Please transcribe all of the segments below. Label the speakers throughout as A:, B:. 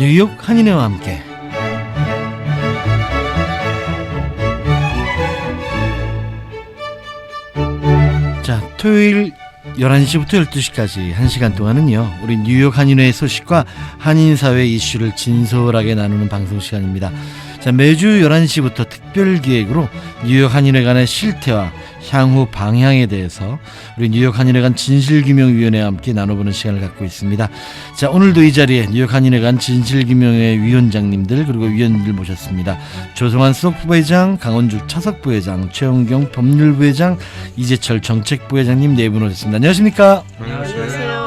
A: 뉴욕 한인회와 함께. 자, 토요일 11시부터 12시까지 1시간 동안은요, 우리 뉴욕 한인회의 소식과 한인사회 이슈를 진솔하게 나누는 방송 시간입니다. 자, 매주 11시부터 특별기획으로 뉴욕 한인회 간의 실태와 향후 방향에 대해서 우리 뉴욕 한인회 간 진실규명위원회와 함께 나눠보는 시간을 갖고 있습니다. 자, 오늘도 이 자리에 뉴욕 한인회 간 진실규명회 위원장님들 그리고 위원들 모셨습니다. 조성환 수석부회장, 강원주 차석부회장, 최원경 법률부회장, 이재철 정책부회장님 네 분 오셨습니다. 안녕하십니까?
B: 안녕하세요.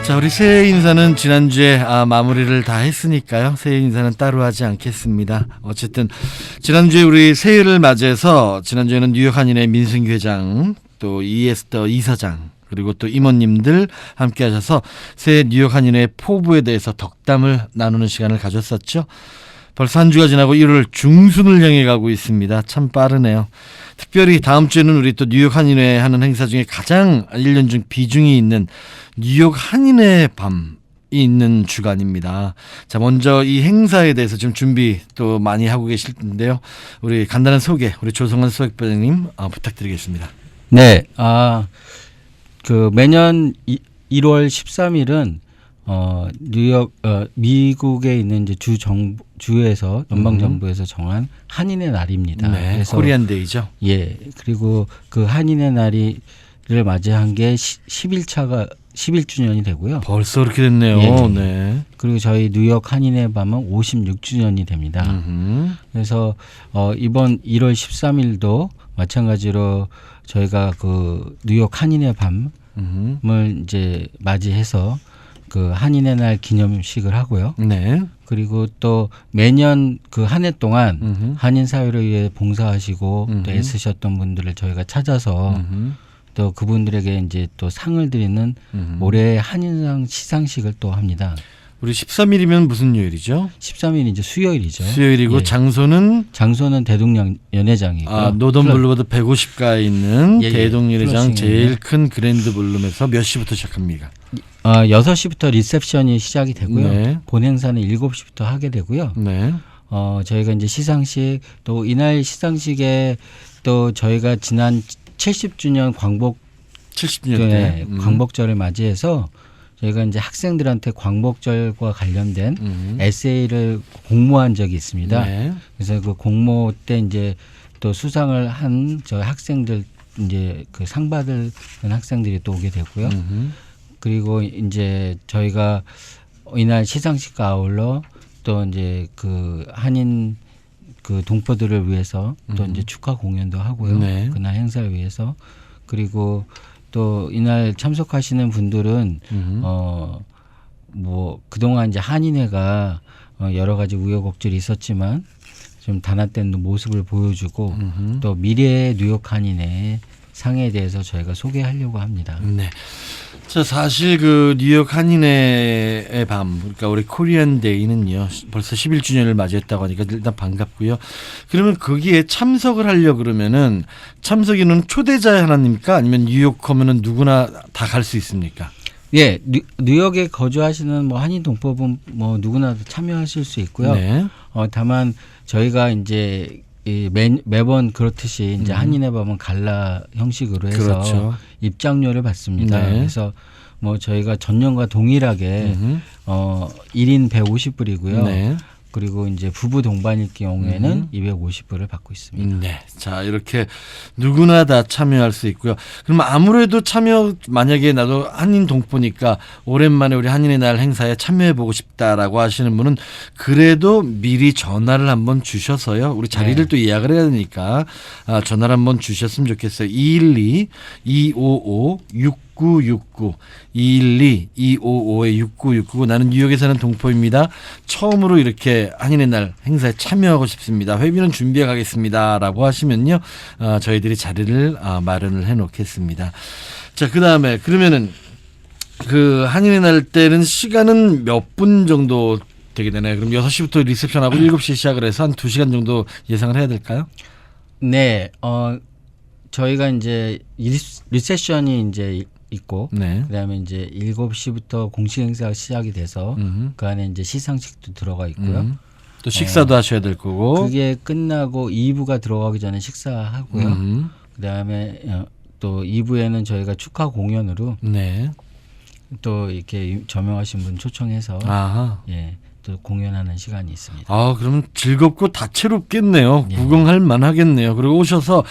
A: 자, 우리 새해 인사는 지난주에 마무리를 다 했으니까요. 새해 인사는 따로 하지 않겠습니다. 어쨌든 지난주에 우리 새해를 맞이해서 지난주에는 뉴욕 한인회 민승기 회장, 또 이에스더 이사장, 그리고 또 임원님들 함께 하셔서 새해 뉴욕 한인회 포부에 대해서 덕담을 나누는 시간을 가졌었죠. 벌써 한 주가 지나고 1월 중순을 향해 가고 있습니다. 참 빠르네요. 특별히 다음 주에는 우리 또 뉴욕 한인회 하는 행사 중에 가장 1년 중 비중이 있는 뉴욕 한인회 밤이 있는 주간입니다. 자, 먼저 이 행사에 대해서 좀 준비 또 많이 하고 계실 텐데요. 우리 간단한 소개, 우리 조성환 수석부장님 부탁드리겠습니다.
C: 네, 매년 1월 13일은 뉴욕 미국에 있는 이제 주에서 연방 정부에서 정한 한인의 날입니다.
A: 네,
C: 그래서
A: 코리안데이죠.
C: 예, 그리고 그 한인의 날을 맞이한 게 11주년이 되고요.
A: 벌써 그렇게 됐네요.
C: 예.
A: 네.
C: 그리고 저희 뉴욕 한인의 밤은 56주년이 됩니다. 그래서 이번 1월 13일도 마찬가지로 저희가 그 뉴욕 한인의 밤을 이제 맞이해서 그 한인의 날 기념식을 하고요.
A: 네.
C: 그리고 또 매년 그 한 해 동안 한인 사회를 위해 봉사하시고 또 애쓰셨던 분들을 저희가 찾아서 또 그분들에게 이제 또 상을 드리는 올해 한인상 시상식을 또 합니다.
A: 우리 13일이면 무슨 요일이죠?
C: 13일이 이제 수요일이죠.
A: 수요일이고
C: 예.
A: 장소는
C: 대동령 연회장이고
A: 노던 블루보드 150가에 있는
C: 예, 예.
A: 대동연회장
C: 플러싱입니다.
A: 제일 큰 그랜드 볼룸에서 몇 시부터 시작합니까?
C: 6시부터 리셉션이 시작이 되고요.
A: 네.
C: 본 행사는 7시부터 하게 되고요.
A: 네.
C: 저희가 이제 시상식 또 이날 시상식에 또 저희가 지난 70주년
A: 70주년 때
C: 광복절을 맞이해서 저희가 이제 학생들한테 광복절과 관련된 에세이를 공모한 적이 있습니다.
A: 네.
C: 그래서 그 공모 때 이제 또 수상을 한 저희 학생들 이제 그 상 받을 학생들이 또 오게 되고요. 그리고 이제 저희가 이날 시상식과 아울러 또 이제 그 한인 그 동포들을 위해서 또 이제 축하 공연도 하고요.
A: 네.
C: 그날 행사를 위해서. 그리고 또 이날 참석하시는 분들은 뭐 그동안 이제 한인회가 여러 가지 우여곡절이 있었지만 좀 단합된 모습을 보여주고 또 미래의 뉴욕 한인회 상에 대해서 저희가 소개하려고 합니다.
A: 네. 자, 사실 그 뉴욕 한인회의 밤, 그러니까 우리 코리안 데이는요, 벌써 11주년을 맞이했다고 하니까 일단 반갑고요. 그러면 거기에 참석을 하려고 그러면은 참석인은 초대자의 하나입니까? 아니면 뉴욕커면은 누구나 다 갈 수 있습니까?
C: 예, 뉴욕에 거주하시는 뭐 한인 동포분 뭐 누구나 참여하실 수 있고요.
A: 네.
C: 다만 저희가 이제 매번 그렇듯이 이제 한인회 밤은 갈라 형식으로 해서
A: 그렇죠.
C: 입장료를 받습니다.
A: 네.
C: 그래서 뭐 저희가 전년과 동일하게 1인 150불이고요.
A: 네.
C: 그리고 이제 부부 동반일 경우에는 250불을 받고 있습니다.
A: 네. 자, 이렇게 누구나 다 참여할 수 있고요. 그럼 아무래도 만약에 나도 한인 동포니까 오랜만에 우리 한인의 날 행사에 참여해보고 싶다라고 하시는 분은 그래도 미리 전화를 한번 주셔서요. 우리 자리를
C: 네.
A: 또 예약을 해야 되니까 전화를 한번 주셨으면 좋겠어요. 212-255-6969 212-255-6969 나는 뉴욕에 사는 동포입니다. 처음으로 이렇게 한인의 날 행사에 참여하고 싶습니다. 회비는 준비해 가겠습니다. 라고 하시면요. 저희들이 자리를 마련을 해 놓겠습니다. 자, 그 다음에 그러면은 그 한인의 날 때는 시간은 몇 분 정도 되게 되나요? 그럼 6시부터 리셉션하고 7시에 시작을 해서 한 2시간 정도 예상을 해야 될까요?
C: 네, 저희가 이제 리셉션이 이제 있고
A: 네.
C: 그다음에 이제 7시부터 공식 행사가 시작이 돼서 그 안에 이제 시상식도 들어가 있고요.
A: 또 식사도 하셔야 될 거고.
C: 그게 끝나고 2부가 들어가기 전에 식사하고요. 그다음에 또 2부에는 저희가 축하 공연으로
A: 네.
C: 또 이렇게 저명하신 분 초청해서
A: 아하.
C: 예, 또 공연하는 시간이 있습니다.
A: 아, 그럼 즐겁고 다채롭겠네요.
C: 예.
A: 구경할 만하겠네요. 그리고 오셔서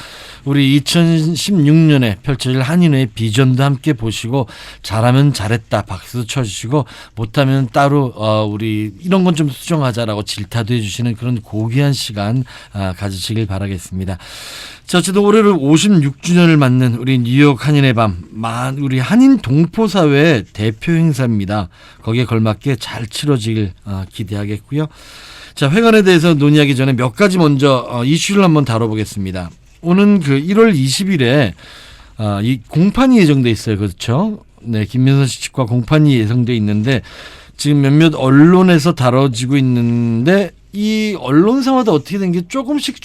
A: 우리 2016년에 펼쳐질 한인회의 비전도 함께 보시고 잘하면 잘했다 박수도 쳐주시고 못하면 따로 우리 이런 건 좀 수정하자라고 질타도 해주시는 그런 고귀한 시간 가지시길 바라겠습니다. 자, 어쨌든 올해로 56주년을 맞는 우리 뉴욕 한인의 밤, 우리 한인 동포사회의 대표 행사입니다. 거기에 걸맞게 잘 치러지길 기대하겠고요. 자, 회관에 대해서 논의하기 전에 몇 가지 먼저 이슈를 한번 다뤄보겠습니다. 오는 그 1월 20일에 이 공판이 예정돼 있어요. 그렇죠? 네, 김민선 씨 측과 공판이 예정돼 있는데 지금 몇몇 언론에서 다뤄지고 있는데 이 언론사마다 어떻게 된 게 조금씩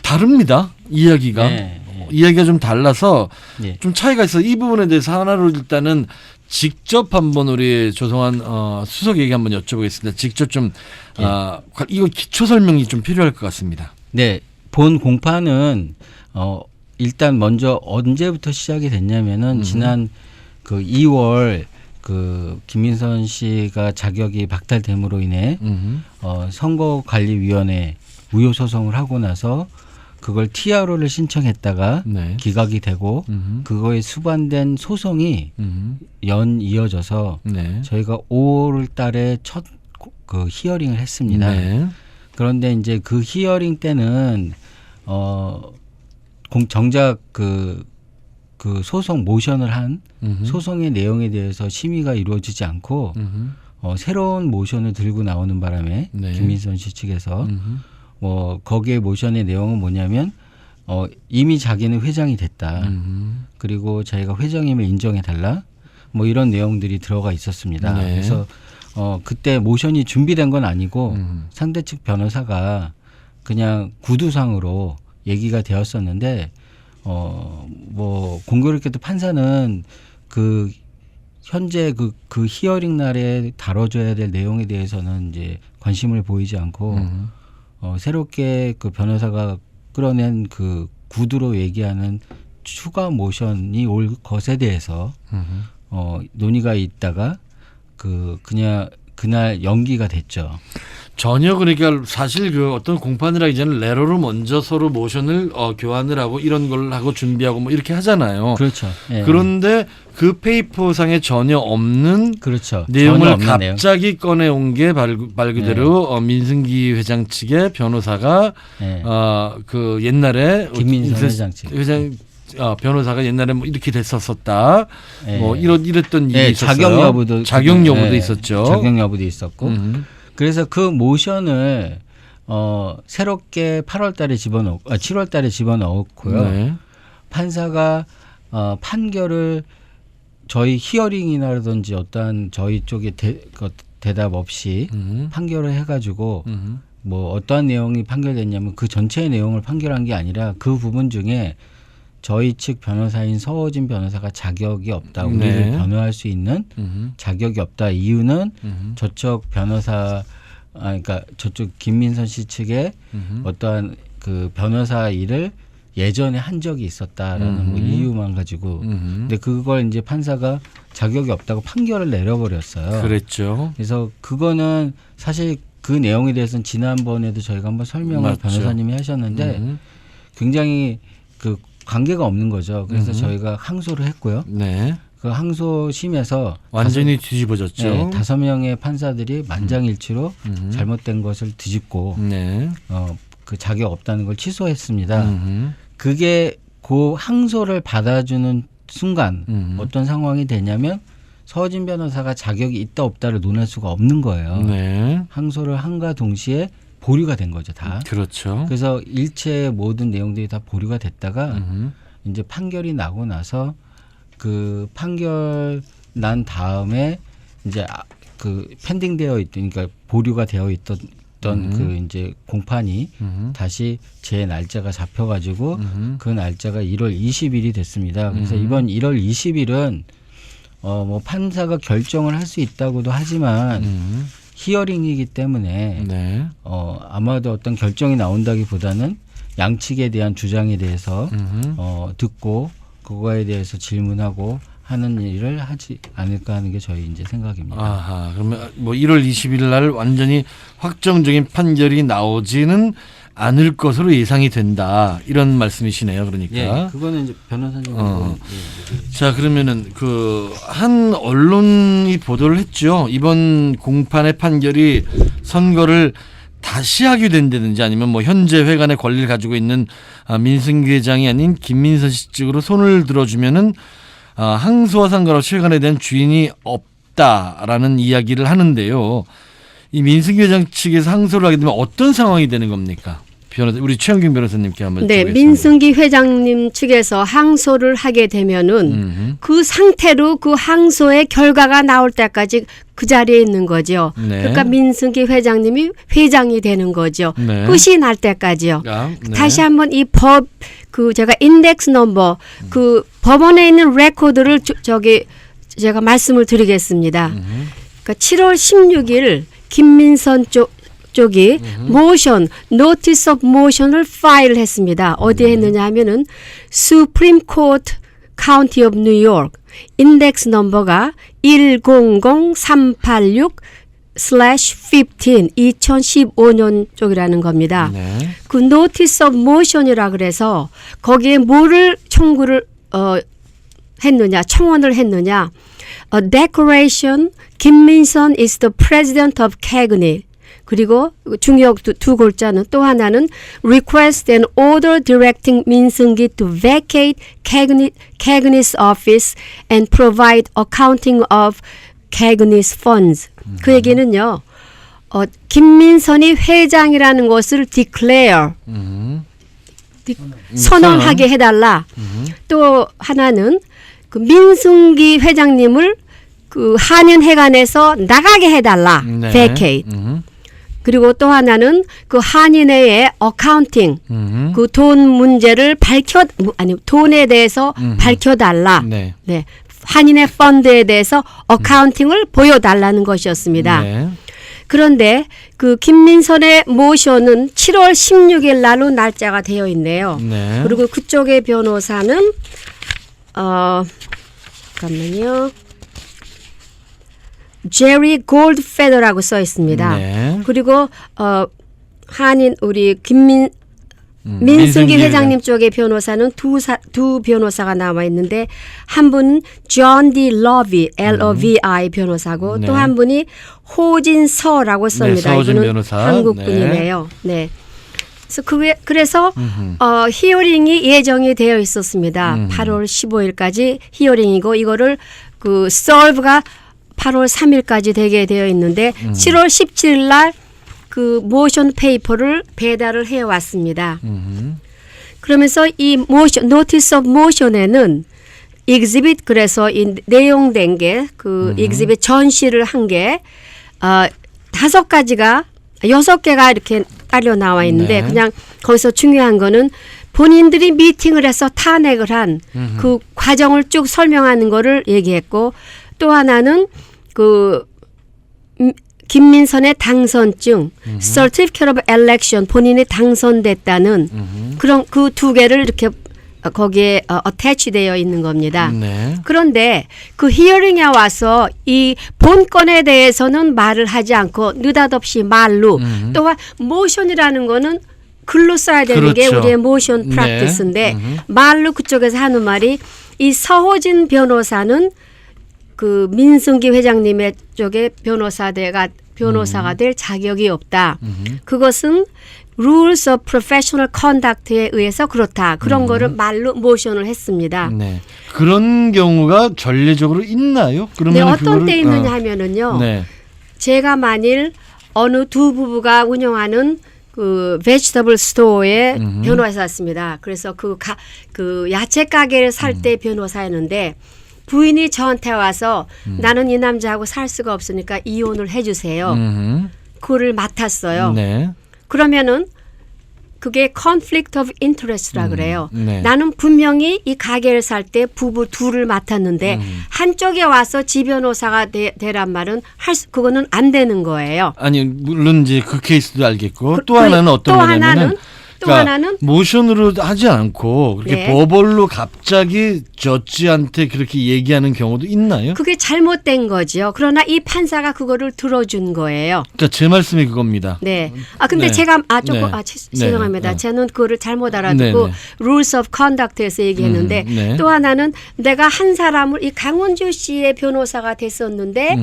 A: 다릅니다. 이야기가.
C: 네, 네.
A: 이야기가 좀 달라서
C: 네.
A: 좀 차이가 있어. 이 부분에 대해서 하나로 일단은 직접 한번 우리 조성환 수석 얘기 한번 여쭤보겠습니다. 직접 좀 이거 기초 설명이 좀 필요할 것 같습니다.
C: 네, 본 공판은 일단 먼저 언제부터 시작이 됐냐면은 지난 그 2월 그 김민선 씨가 자격이 박탈됨으로 인해 선거관리위원회 무효 소송을 하고 나서 그걸 TRO를 신청했다가
A: 네.
C: 기각이 되고 그거에 수반된 소송이 이어져서
A: 네.
C: 저희가 5월 달에 첫 그 히어링을 했습니다.
A: 네.
C: 그런데 이제 그 히어링 때는 정작 그 소송 모션을 한 소송의 내용에 대해서 심의가 이루어지지 않고 새로운 모션을 들고 나오는 바람에
A: 네.
C: 김민선 씨 측에서 거기에 모션의 내용은 뭐냐면 이미 자기는 회장이 됐다. 그리고 자기가 회장임을 인정해 달라. 뭐 이런 내용들이 들어가 있었습니다.
A: 네.
C: 그래서 그때 모션이 준비된 건 아니고 상대 측 변호사가 그냥 구두상으로 얘기가 되었었는데 공교롭게도 판사는 그 현재 그 히어링 날에 다뤄줘야 될 내용에 대해서는 이제 관심을 보이지 않고 새롭게 그 변호사가 끌어낸 그 구두로 얘기하는 추가 모션이 올 것에 대해서 논의가 있다가 그냥 그날 연기가 됐죠.
A: 전혀 그러니까 사실 그 어떤 공판을 하기 전에 레러로 먼저 서로 모션을 교환을 하고 이런 걸 하고 준비하고 뭐 이렇게 하잖아요.
C: 그렇죠. 예.
A: 그런데 그 페이퍼상에 전혀 없는
C: 그렇죠.
A: 내용을
C: 전혀 없는
A: 갑자기 꺼내온 게 말 그대로 민승기 회장 측의 변호사가
C: 네.
A: 그 옛날에
C: 김민선 회장 측.
A: 변호사가 옛날에 뭐 이렇게 됐었었다.
C: 네.
A: 뭐 이랬던 일이
C: 네,
A: 있었어요. 자격 여부도 있었죠.
C: 자격 여부도 있었고. 그래서 그 모션을 새롭게 7월달에 집어넣었고요.
A: 네.
C: 판사가 판결을 저희 히어링이나라든지 어떠한 저희 쪽에 대답 없이 판결을 해가지고 뭐 어떠한 내용이 판결됐냐면 그 전체의 내용을 판결한 게 아니라 그 부분 중에 저희 측 변호사인 서호진 변호사가 자격이 없다. 우리를
A: 네.
C: 변호할 수 있는 자격이 없다. 이유는 저쪽 변호사, 그러니까 저쪽 김민선 씨 측에 어떠한 그 변호사 일을 예전에 한 적이 있었다라는 뭐 이유만 가지고. 근데 그걸 이제 판사가 자격이 없다고 판결을 내려버렸어요.
A: 그랬죠.
C: 그래서 그거는 사실 그 내용에 대해서는 지난번에도 저희가 한번 설명을
A: 맞죠.
C: 변호사님이 하셨는데 굉장히 그 관계가 없는 거죠. 그래서 저희가 항소를 했고요.
A: 네.
C: 그 항소심에서
A: 완전히 뒤집어졌죠.
C: 5명의 판사들이 만장일치로 잘못된 것을 뒤집고
A: 네.
C: 그 자격 없다는 걸 취소했습니다. 그게 그 항소를 받아주는 순간 어떤 상황이 되냐면 서진 변호사가 자격이 있다 없다를 논할 수가 없는 거예요.
A: 네.
C: 항소를 한과 동시에 보류가 된 거죠, 다.
A: 그렇죠.
C: 그래서 일체의 모든 내용들이 다 보류가 됐다가 이제 판결이 나고 나서 그 판결 난 다음에 이제 그 펜딩되어 있던, 그러니까 보류가 되어 있던 있던 그 이제 공판이 다시 제 날짜가 잡혀가지고 그 날짜가 1월 20일이 됐습니다. 그래서 이번 1월 20일은 뭐 판사가 결정을 할 수 있다고도 하지만 히어링이기 때문에
A: 네.
C: 아마도 어떤 결정이 나온다기보다는 양측에 대한 주장에 대해서 듣고 그거에 대해서 질문하고 하는 일을 하지 않을까 하는 게 저희 이제 생각입니다.
A: 아하, 그러면 뭐 1월 20일 날 완전히 확정적인 판결이 나오지는 않을 것으로 예상이 된다. 이런 말씀이시네요. 그러니까.
C: 예, 그거는 이제 변호사님.
A: 자, 그러면은 그 한 언론이 보도를 했죠. 이번 공판의 판결이 선거를 다시 하게 된다든지 아니면 뭐 현재 회관의 권리를 가지고 있는 민승기 회장이 아닌 김민선 씨 측으로 손을 들어주면은 항소와 상관없이 회관에 대한 주인이 없다라는 이야기를 하는데요. 이 민승기 회장 측에서 항소를 하게 되면 어떤 상황이 되는 겁니까? 변호사, 우리 최영균 변호사님께 한번.
B: 네,
A: 여쭤보겠습니다.
B: 민승기 회장님 측에서 항소를 하게 되면은 그 상태로 그 항소의 결과가 나올 때까지 그 자리에 있는 거죠.
A: 네.
B: 그러니까 민승기 회장님이 회장이 되는 거죠.
A: 네.
B: 끝이 날 때까지요.
A: 네.
B: 다시 한번 이 법 그 제가 인덱스 넘버 그 법원에 있는 레코드를 저기 제가 말씀을 드리겠습니다. 그러니까 7월 16일 김민선 쪽이 모션, 노티스 오브 모션을 파일했습니다. 어디에 했느냐 하면은 Supreme Court County of New York 인덱스 넘버가 100386/15 2015년 쪽이라는 겁니다.
A: 네.
B: 그 노티스 오브 모션이라 그래서 거기에 뭐를 청구를 했느냐, 청원을 했느냐. A declaration 김민선 is the president of Cagney. 그리고 중요 두 글자는 또 하나는 request an order directing 민승기 to vacate Cagney's office and provide accounting of Cagney's funds. 그 얘기는요. 김민선이 회장이라는 것을 declare 선언하게 해달라. 또 하나는 그 민승기 회장님을 그 한인회관에서 나가게 해달라.
A: 네.
B: vacate. 그리고 또 하나는 그 한인회의 어카운팅, 그 돈 문제를 돈에 대해서 밝혀달라.
A: 네.
B: 네. 한인회 펀드에 대해서 어카운팅을 보여달라는 것이었습니다.
A: 네.
B: 그런데 그 김민선의 모션은 7월 16일 날로 날짜가 되어 있네요.
A: 네.
B: 그리고 그쪽의 변호사는 잠깐만요. 제리 골드페더라고 써 있습니다.
A: 네.
B: 그리고 한인 우리 민승기
A: 민승기
B: 회장님 쪽의 변호사는 두 변호사가 나와 있는데 한 분은 존 디 러비 LOVI 변호사고
A: 네.
B: 또 한 분이 호진서라고 씁니다.
A: 네, 서호진
B: 이분은
A: 변호사.
B: 한국 분이네요. 네. 그래서 히어링이 예정이 되어 있었습니다. 8월 15일까지 히어링이고 이거를 그 solve가 8월 3일까지 되게 되어 있는데 7월 17일 날 그 모션 페이퍼를 배달을 해 왔습니다. 그러면서 이 모션 노티스 오브 모션에는 exhibit 그래서 이 내용된 게 그 exhibit 전시를 한 게 5가지가 6개가 이렇게 딸려 나와 있는데
A: 네.
B: 그냥 거기서 중요한 거는 본인들이 미팅을 해서 탄핵을 한 그 과정을 쭉 설명하는 거를 얘기했고 또 하나는 그 김민선의 당선증, Certificate of Election 본인이 당선됐다는 그런 그 2개를 이렇게 거기에 attach되어 있는 겁니다.
A: 네.
B: 그런데 그 히어링에 와서 이 본건에 대해서는 말을 하지 않고 느닷없이 말로 또한 모션이라는 거는 글로 써야 되는 게
A: 그렇죠.
B: 우리의 모션
A: 네.
B: 프랙티스인데 말로 그쪽에서 하는 말이 이 서호진 변호사는 그 민승기 회장님의 쪽에 변호사가 될 자격이 없다. 그것은 Rules of Professional Conduct에 의해서 그렇다. 그런 거를 말로 모션을 했습니다.
A: 네. 그런 경우가 전례적으로 있나요? 그러면
B: 네, 어떤 때 있느냐 하면은요.
A: 네.
B: 제가 만일 어느 두 부부가 운영하는 그 베지터블 스토어에 변호사였습니다. 그래서 그 야채 가게를 살 때 변호사였는데 부인이 저한테 와서 나는 이 남자하고 살 수가 없으니까 이혼을 해주세요. 그거를 맡았어요.
A: 네.
B: 그러면은 그게 conflict of interest라 그래요.
A: 네.
B: 나는 분명히 이 가게를 살 때 부부 둘을 맡았는데 한쪽에 와서 지 변호사가 되란 말은 그거는 안 되는 거예요.
A: 아니 물론 이제 그 케이스도 알겠고 또
B: 그-
A: 하나는 어떤
B: 또
A: 거냐면은
B: 또 하나는
A: 모션으로 하지 않고 그렇게
B: 네.
A: 버벌로 갑자기 저지한테 그렇게 얘기하는 경우도 있나요?
B: 그게 잘못된 거죠. 그러나 이 판사가 그거를 들어준 거예요.
A: 그러니까 제 말씀이 그겁니다.
B: 네. 아 근데
A: 네.
B: 제가 조금
A: 네.
B: 죄송합니다.
A: 네.
B: 저는 그거를 잘못 알아듣고
A: 네.
B: rules of conduct에서 얘기했는데
A: 네.
B: 또 하나는 내가 한 사람을 이 강원주 씨의 변호사가 됐었는데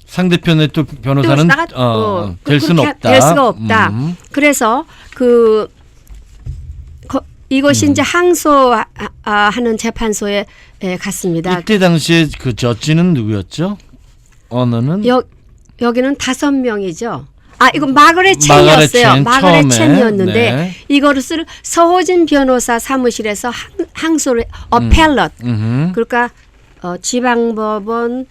A: 상대편의 또 변호사는 될 수는 없다.
B: 될 수가 없다. 그래서 이것이 이제 항소하는 재판소에 갔습니다.
A: 이때 당시에 그 저지는 누구였죠? 언어는
B: 여기는 5명이죠. 아, 이건 마거렛
A: 마거렛
B: 첸이었어요.
A: 첸,
B: 마거렛
A: 처음에.
B: 첸이었는데
A: 네.
B: 이거를 서호진 변호사 사무실에서 항소를 어펠럿 그러니까 지방법원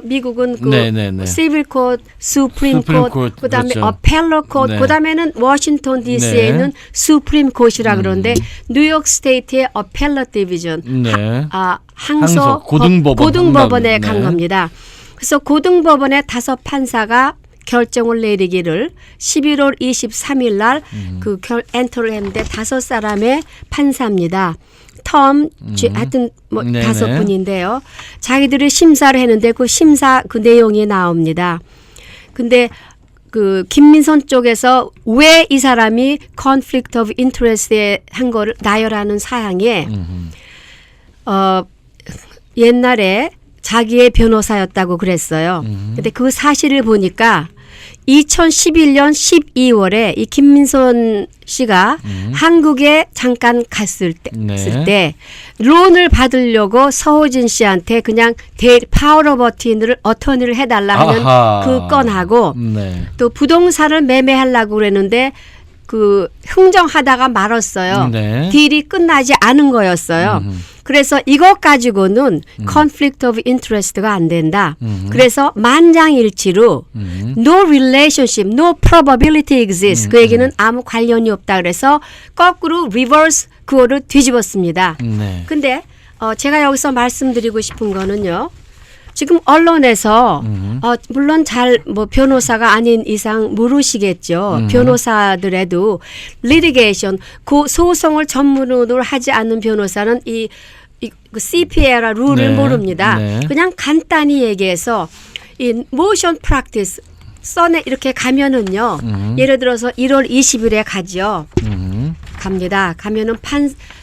B: 미국은 그
A: 네네네.
B: 시빌 코드, 수프림 코드, 그다음에
A: 그렇죠.
B: 어펠럿 코드,
A: 네.
B: 그다음에는 워싱턴 DC에
A: 네.
B: 있는 수프림 코드라 그러는데 뉴욕 스테이트의 어펠럿 디비전
A: 네.
B: 항소
A: 고등법원
B: 고등법원에 간
A: 네.
B: 겁니다. 그래서 고등법원의 5 판사가 결정을 내리기를 11월 23일 날 그 엔터를 했는데 5사람의 판사입니다. 하여튼 뭐
A: 네네.
B: 5분인데요. 자기들이 심사를 했는데 그 심사 그 내용이 나옵니다. 근데 그 김민선 쪽에서 왜 이 사람이 conflict of interest에 한 거를 나열하는 사항에 옛날에 자기의 변호사였다고 그랬어요. 근데 그 사실을 보니까 2011년 12월에 이 김민선 씨가 한국에 잠깐 갔을 때 론을 받으려고 서호진 씨한테 그냥 파워 오브 어터니를 해달라 하는 그 건하고
A: 네.
B: 또 부동산을 매매하려고 그랬는데 그 흥정하다가 말았어요.
A: 네.
B: 딜이 끝나지 않은 거였어요. 그래서 이것 가지고는 conflict of interest가 안 된다. 그래서 만장일치로 no relationship, no probability exists. 그 얘기는 아무 관련이 없다. 그래서 거꾸로 reverse 그거를 뒤집었습니다.
A: 네.
B: 근데 제가 여기서 말씀드리고 싶은 거는요. 지금 언론에서 물론 뭐 변호사가 아닌 이상 모르시겠죠. 변호사들에도 litigation 소송을 전문으로 하지 않는 변호사는 그 CPA라 룰을
A: 네.
B: 모릅니다.
A: 네.
B: 그냥 간단히 얘기해서 이 motion practice 선에 이렇게 가면은요. 예를 들어서 1월 20일에 가죠. 갑니다. 가면은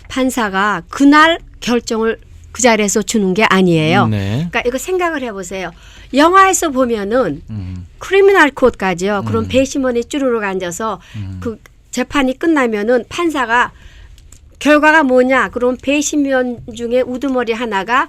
B: 판사가 그날 결정을 그 자리에서 주는 게 아니에요.
A: 네.
B: 그러니까 이거 생각을 해보세요. 영화에서 보면은 크리미널 코드까지요. 그럼 배심원이 쭈루룩 앉아서 그 재판이 끝나면은 판사가 결과가 뭐냐? 그럼 배심원 중에 우두머리 하나가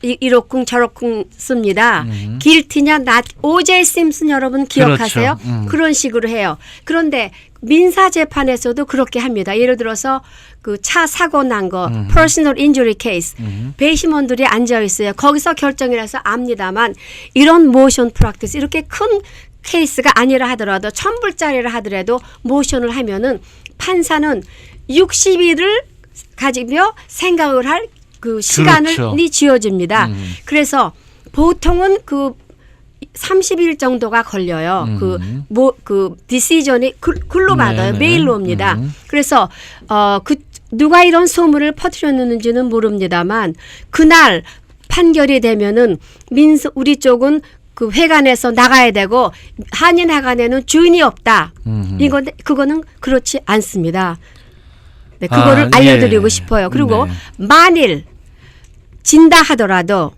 B: 이렇쿵 저렇쿵 씁니다. 길티냐 O.J. 심슨 여러분 기억하세요?
A: 그렇죠.
B: 그런 식으로 해요. 그런데 민사 재판에서도 그렇게 합니다. 예를 들어서 그 차 사고 난 거, personal injury case, 배심원들이 앉아 있어요. 거기서 결정이라서 압니다만 이런 motion practice 이렇게 큰 케이스가 아니라 하더라도 1000불짜리라 하더라도 모션을 하면은 판사는 60일을 가지며 생각을 할 그 시간이
A: 그렇죠.
B: 지어집니다. 그래서 보통은 그 30일 정도가 걸려요. 그 디시전이 글로 받아요.
A: 네네.
B: 메일로 옵니다. 그래서 누가 이런 소문을 퍼뜨렸는지는 모릅니다만 그날 판결이 되면은 우리 쪽은 그 회관에서 나가야 되고 한인 회관에는 주인이 없다. 이건데 그거는 그렇지 않습니다. 네, 그거를 알려드리고 싶어요. 그리고
A: 네.
B: 만일 진다 하더라도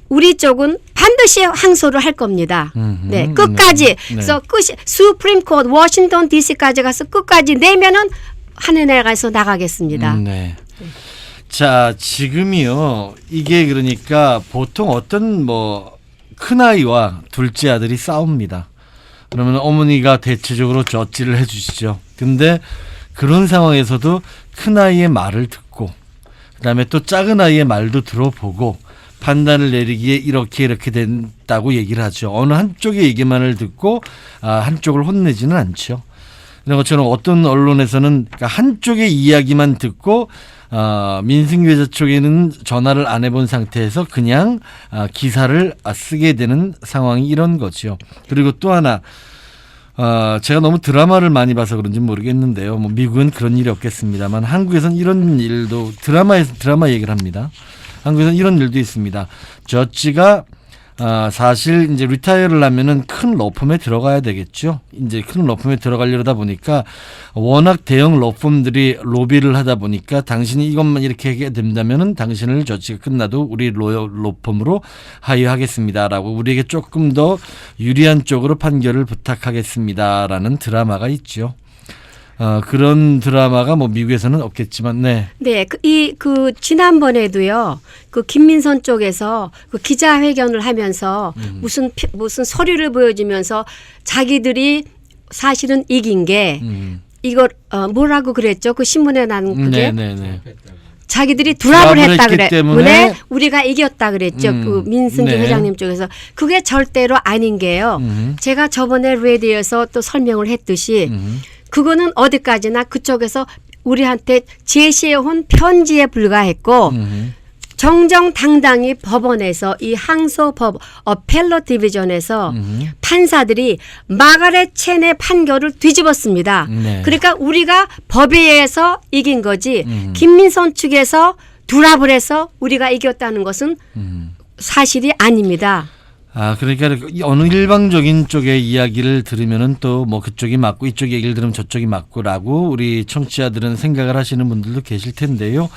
B: 우리 쪽은 반드시 항소를 할 겁니다. 네, 끝까지.
A: 네.
B: 그래서 끝이 수프림 코드 워싱턴 DC까지 가서 끝까지 내면은 한인에 가서 나가겠습니다.
A: 네. 자, 지금이요. 이게 그러니까 보통 어떤 뭐 큰아이와 둘째 아들이 싸웁니다. 그러면 어머니가 대체적으로 젖질을 해주시죠. 근데 그런 상황에서도 큰아이의 말을 듣고 그다음에 또 작은 아이의 말도 들어보고 판단을 내리기에 이렇게 된다고 얘기를 하죠. 어느 한쪽의 얘기만을 듣고 한쪽을 혼내지는 않죠. 이런 것처럼 어떤 언론에서는 그러니까 한쪽의 이야기만 듣고 민승기자 쪽에는 전화를 안 해본 상태에서 그냥 기사를 쓰게 되는 상황이 이런 거죠. 그리고 또 하나 제가 너무 드라마를 많이 봐서 그런지 모르겠는데요. 뭐 미국은 그런 일이 없겠습니다만 한국에서는 이런 일도 드라마 얘기를 합니다. 한국에서는 이런 일도 있습니다. 저지가 사실 이제 리타이어를 하면은 큰 로펌에 들어가야 되겠죠. 이제 큰 로펌에 들어가려다 보니까 워낙 대형 로펌들이 로비를 하다 보니까 당신이 이것만 이렇게 하게 된다면은 당신을 저지가 끝나도 우리 로펌으로 하이하겠습니다라고 우리에게 조금 더 유리한 쪽으로 판결을 부탁하겠습니다라는 드라마가 있죠. 그런 드라마가 뭐 미국에서는 없겠지만, 네.
B: 네, 그 지난번에도요. 그 김민선 쪽에서 그 기자회견을 하면서 무슨 서류를 보여주면서 자기들이 사실은 이긴 게 이걸 뭐라고 그랬죠? 그 신문에 나는 그게
A: 네.
B: 자기들이 드랍을 했다 그래.
A: 때문에
B: 우리가 이겼다 그랬죠. 그 민승기
A: 네.
B: 회장님 쪽에서 그게 절대로 아닌 게요. 제가 저번에 라디오에서 또 설명을 했듯이. 그거는 어디까지나 그쪽에서 우리한테 제시해온 편지에 불과했고 정정당당히 법원에서 이 항소법 어펠러 디비전에서 판사들이 마가렛 첸의 판결을 뒤집었습니다.
A: 네.
B: 그러니까 우리가 법에 의해서 이긴 거지 김민선 측에서 두랍을 해서 우리가 이겼다는 것은 사실이 아닙니다.
A: 그러니까 어느 일방적인 쪽의 이야기를 들으면은 또 뭐 그쪽이 맞고 이쪽 얘기를 들으면 저쪽이 맞고라고 우리 청취자들은 생각을 하시는 분들도 계실 텐데요.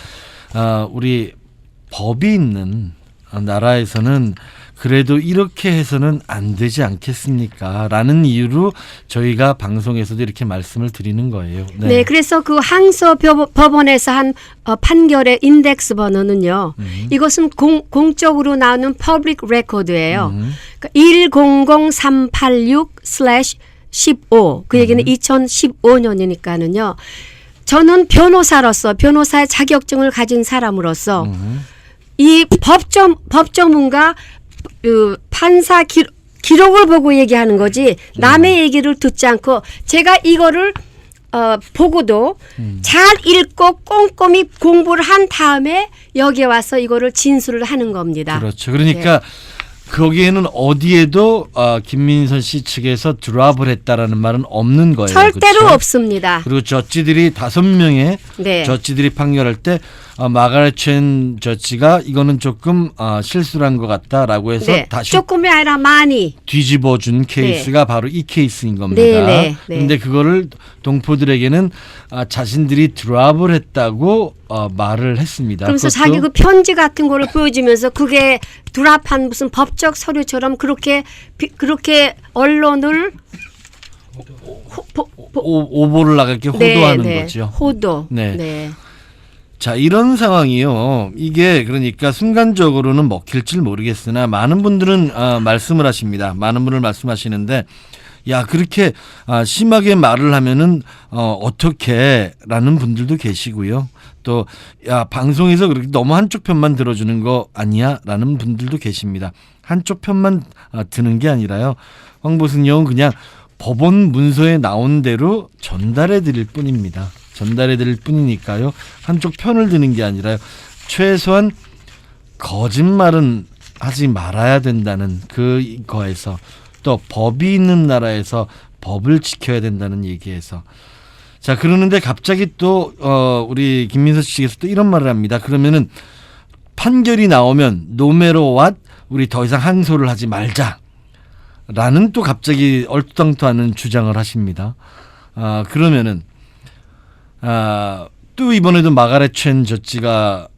A: 우리 법이 있는 나라에서는 그래도 이렇게 해서는 안 되지 않겠습니까? 라는 이유로 저희가 방송에서도 이렇게 말씀을 드리는 거예요.
B: 네, 그래서 그 항소법원에서 한 판결의 인덱스 번호는요. 이것은 공적으로 나오는 퍼블릭 레코드예요. 그러니까 100386/15 그 얘기는 2015년이니까는요. 저는 변호사의 자격증을 가진 사람으로서 이 법조문과 판사 기록을 보고 얘기하는 거지 남의 얘기를 듣지 않고 제가 이거를 보고도 잘 읽고 꼼꼼히 공부를 한 다음에 여기에 와서 이거를 진술을 하는 겁니다.
A: 그렇죠. 그러니까 거기에는 어디에도 김민선 씨 측에서 드랍을 했다라는 말은 없는 거예요.
B: 절대로
A: 그렇죠?
B: 없습니다.
A: 그리고 저지들이 5명의
B: 네.
A: 저지들이 판결할 때 마가렛 첸 저지가 이거는 조금 실수를 한 것 같다라고 해서
B: 네.
A: 다시
B: 조금이 아니라 많이.
A: 뒤집어준 케이스가 바로 이 케이스인 겁니다.
B: 네.
A: 그런데 그거를 동포들에게는 자신들이 드랍을 했다고 말을 했습니다.
B: 그러면서 자기 그 편지 같은 거를 보여주면서 그게 드랍한 무슨 법적 서류처럼 그렇게 언론을
A: 오보를 나가게 호도하는 거죠.
B: 호도.
A: 네. 자, 이런 상황이요. 이게 그러니까 순간적으로는 먹힐 줄 모르겠으나 많은 분들은 말씀을 하십니다. 많은 분을 말씀하시는데 야, 그렇게 심하게 말을 하면은 어떻게 라는 분들도 계시고요. 또 야, 방송에서 그렇게 너무 한쪽 편만 들어주는 거 아니야? 라는 분들도 계십니다. 한쪽 편만 드는 게 아니라요. 황보승 여우는 그냥 법원 문서에 나온 대로 전달해 드릴 뿐입니다. 전달해 드릴 뿐이니까요. 한쪽 편을 드는 게 아니라요. 최소한 거짓말은 하지 말아야 된다는 그거에서 또 법이 있는 나라에서 법을 지켜야 된다는 얘기에서 자, 그러는데 갑자기 또 우리 김민선 측에서 또 이런 말을 합니다. 그러면은 판결이 나오면 no matter what 우리 더 이상 항소를 하지 말자 라는 또 갑자기 얼토당토하는 주장을 하십니다. 그러면은 또 이번에도 마가렛 첸 저지가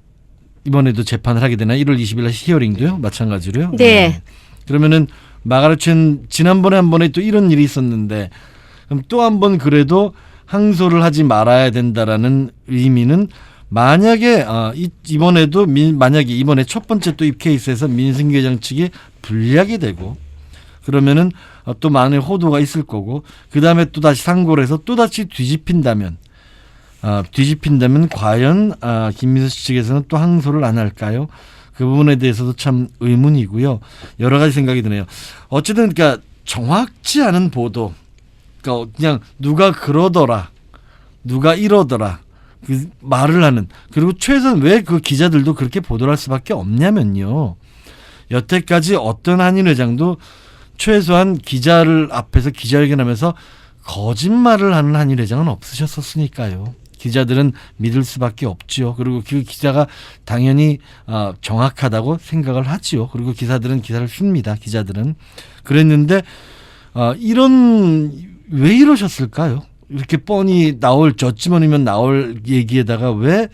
A: 이번에도 재판을 하게 되나 1월 20일 날 히어링도요? 마찬가지로요?
B: 네.
A: 그러면은 마가렛 첸 지난번에 한 번에 또 이런 일이 있었는데 그럼 또 한 번 그래도 항소를 하지 말아야 된다라는 의미는 만약에 이번에도 만약에 이번에 첫 번째 또 이 케이스에서 민승기 회장 측이 불리하게 되고 그러면은 또 많은 호도가 있을 거고 그 다음에 또 다시 상고를 해서 또 다시 뒤집힌다면 과연 김민수 씨 측에서는 또 항소를 안 할까요? 그 부분에 대해서도 참 의문이고요. 여러 가지 생각이 드네요. 어쨌든 그러니까 정확치 않은 보도, 그러니까 그냥 누가 그러더라, 누가 이러더라 그 말을 하는, 그리고 최소한 왜 그 기자들도 그렇게 보도를 할 수밖에 없냐면요. 여태까지 어떤 한인 회장도 최소한 기자를 앞에서 기자회견하면서 거짓말을 하는 한인 회장은 없으셨었으니까요. 기자들은 믿을 수밖에 없지요. 그리고 그 기자가 당연히 정확하다고 생각을 하지요. 그리고 기사들은 기사를 씁니다. 기자들은. 그랬는데 왜 이러셨을까요? 이렇게 뻔히 나올 젖주머니면 나올 얘기에다가 왜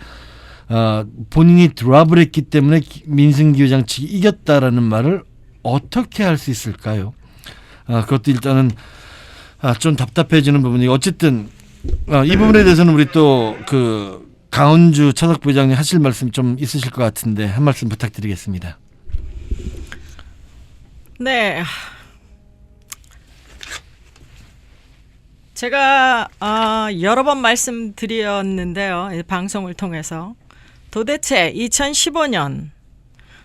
A: 본인이 드랍을 했기 때문에 민승기 회장 측이 이겼다라는 말을 어떻게 할 수 있을까요? 그것도 일단은 좀 답답해지는 부분이, 어쨌든 이 부분에 대해서는 우리 또 그 강은주 차석부 회장님 하실 말씀 좀 있으실 것 같은데 한 말씀 부탁드리겠습니다.
D: 네. 제가 여러 번 말씀드렸는데요. 이 방송을 통해서 도대체 2015년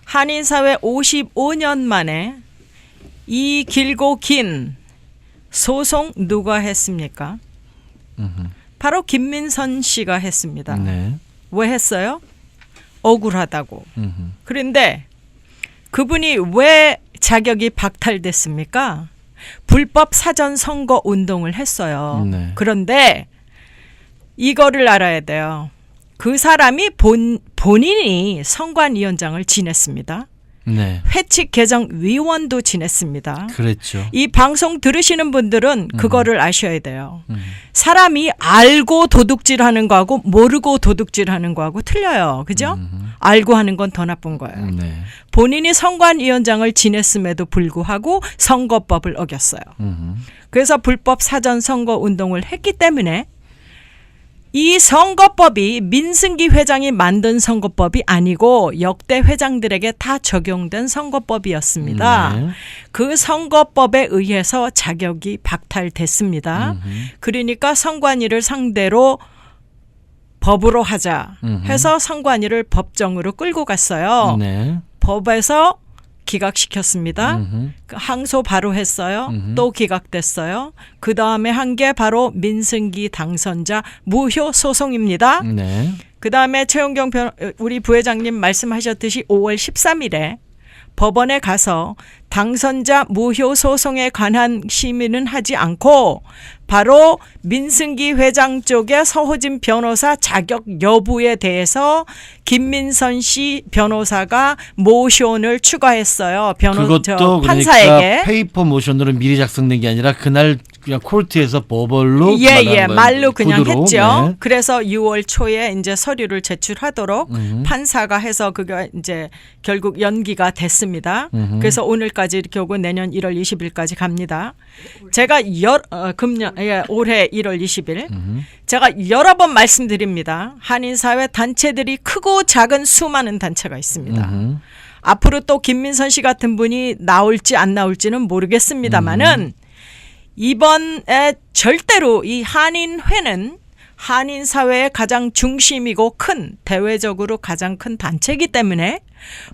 D: 한인사회 55년 만에 이 길고 긴 소송 누가 했습니까? 바로 김민선 씨가 했습니다.
A: 네.
D: 왜 했어요? 억울하다고. 그런데 그분이 왜 자격이 박탈됐습니까? 불법 사전 선거 운동을 했어요.
A: 네.
D: 그런데 이거를 알아야 돼요. 그 사람이 본인이 선관위원장을 지냈습니다.
A: 네.
D: 회칙 개정 위원도 지냈습니다.
A: 그랬죠.
D: 이 방송 들으시는 분들은 그거를 아셔야 돼요. 사람이 알고 도둑질하는 거하고 모르고 도둑질하는 거하고 틀려요. 그죠? 알고 하는 건 더 나쁜 거예요.
A: 네.
D: 본인이 선관위원장을 지냈음에도 불구하고 선거법을 어겼어요. 그래서 불법 사전 선거 운동을 했기 때문에 이 선거법이 민승기 회장이 만든 선거법이 아니고 역대 회장들에게 다 적용된 선거법이었습니다.
A: 네.
D: 그 선거법에 의해서 자격이 박탈됐습니다. 그러니까 선관위를 상대로 법으로 하자 해서 선관위를 법정으로 끌고 갔어요.
A: 네.
D: 법에서 기각시켰습니다. 항소 바로 했어요. 또 기각됐어요. 그 다음에 한 게 바로 민승기 당선자 무효 소송입니다.
A: 네.
D: 그 다음에 최용경 우리 부회장님 말씀하셨듯이 5월 13일에 법원에 가서 당선자 무효 소송에 관한 심의는 하지 않고 바로 민승기 회장 쪽의 서호진 변호사 자격 여부에 대해서 김민선 씨 변호사가 모션을 추가했어요.
A: 그것도
D: 판사에게.
A: 그러니까 페이퍼 모션으로 미리 작성된 게 아니라 그날 그냥 콜트에서 버벌로
D: 말로 그냥
A: 구두로.
D: 했죠.
A: 네.
D: 그래서 6월 초에 이제 서류를 제출하도록 판사가 해서 그게 이제 결국 연기가 됐습니다. 그래서 오늘까지 이렇게 오고 내년 1월 20일까지 갑니다. 제가 올해 1월 20일 제가 여러 번 말씀드립니다. 한인사회 단체들이 크고 작은 수많은 단체가 있습니다. 앞으로 또 김민선 씨 같은 분이 나올지 안 나올지는 모르겠습니다만은 이번에 절대로 이 한인회는 한인 사회의 가장 중심이고 큰 대외적으로 가장 큰 단체이기 때문에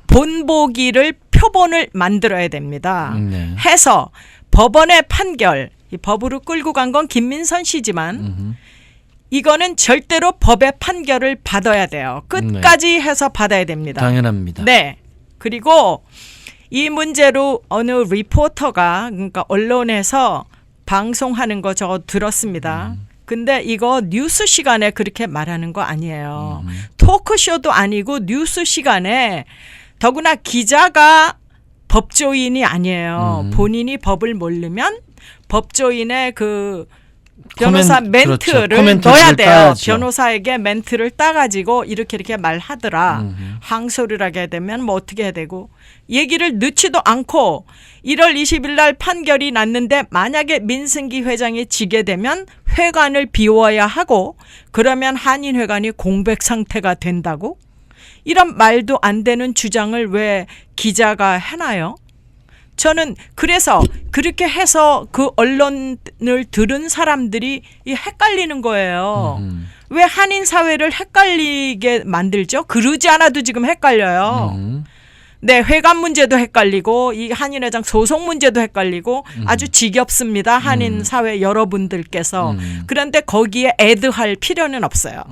D: 본보기를 표본을 만들어야 됩니다.
A: 네.
D: 해서 법원의 판결, 이 법으로 끌고 간 건 김민선 씨지만 이거는 절대로 법의 판결을 받아야 돼요. 끝까지 해서 받아야 됩니다.
A: 당연합니다.
D: 네. 그리고 이 문제로 어느 리포터가 그러니까 언론에서 방송하는 거 저 들었습니다. 근데 이거 뉴스 시간에 그렇게 말하는 거 아니에요. 토크쇼도 아니고 뉴스 시간에 더구나 기자가 법조인이 아니에요. 본인이 법을 모르면 법조인의 그 변호사 멘트를
A: 그렇죠.
D: 넣어야 돼요.
A: 따야죠.
D: 변호사에게 멘트를 따가지고 이렇게 말하더라. 항소를 하게 되면 뭐 어떻게 해야 되고 얘기를 넣지도 않고 1월 20일 날 판결이 났는데 만약에 민승기 회장이 지게 되면 회관을 비워야 하고 그러면 한인회관이 공백 상태가 된다고? 이런 말도 안 되는 주장을 왜 기자가 해나요? 저는 그래서 그렇게 해서 그 언론을 들은 사람들이 헷갈리는 거예요. 왜 한인 사회를 헷갈리게 만들죠? 그러지 않아도 지금 헷갈려요. 네, 회관 문제도 헷갈리고 이 한인회장 소송 문제도 헷갈리고 아주 지겹습니다. 한인 사회 여러분들께서. 그런데 거기에 애드할 필요는 없어요.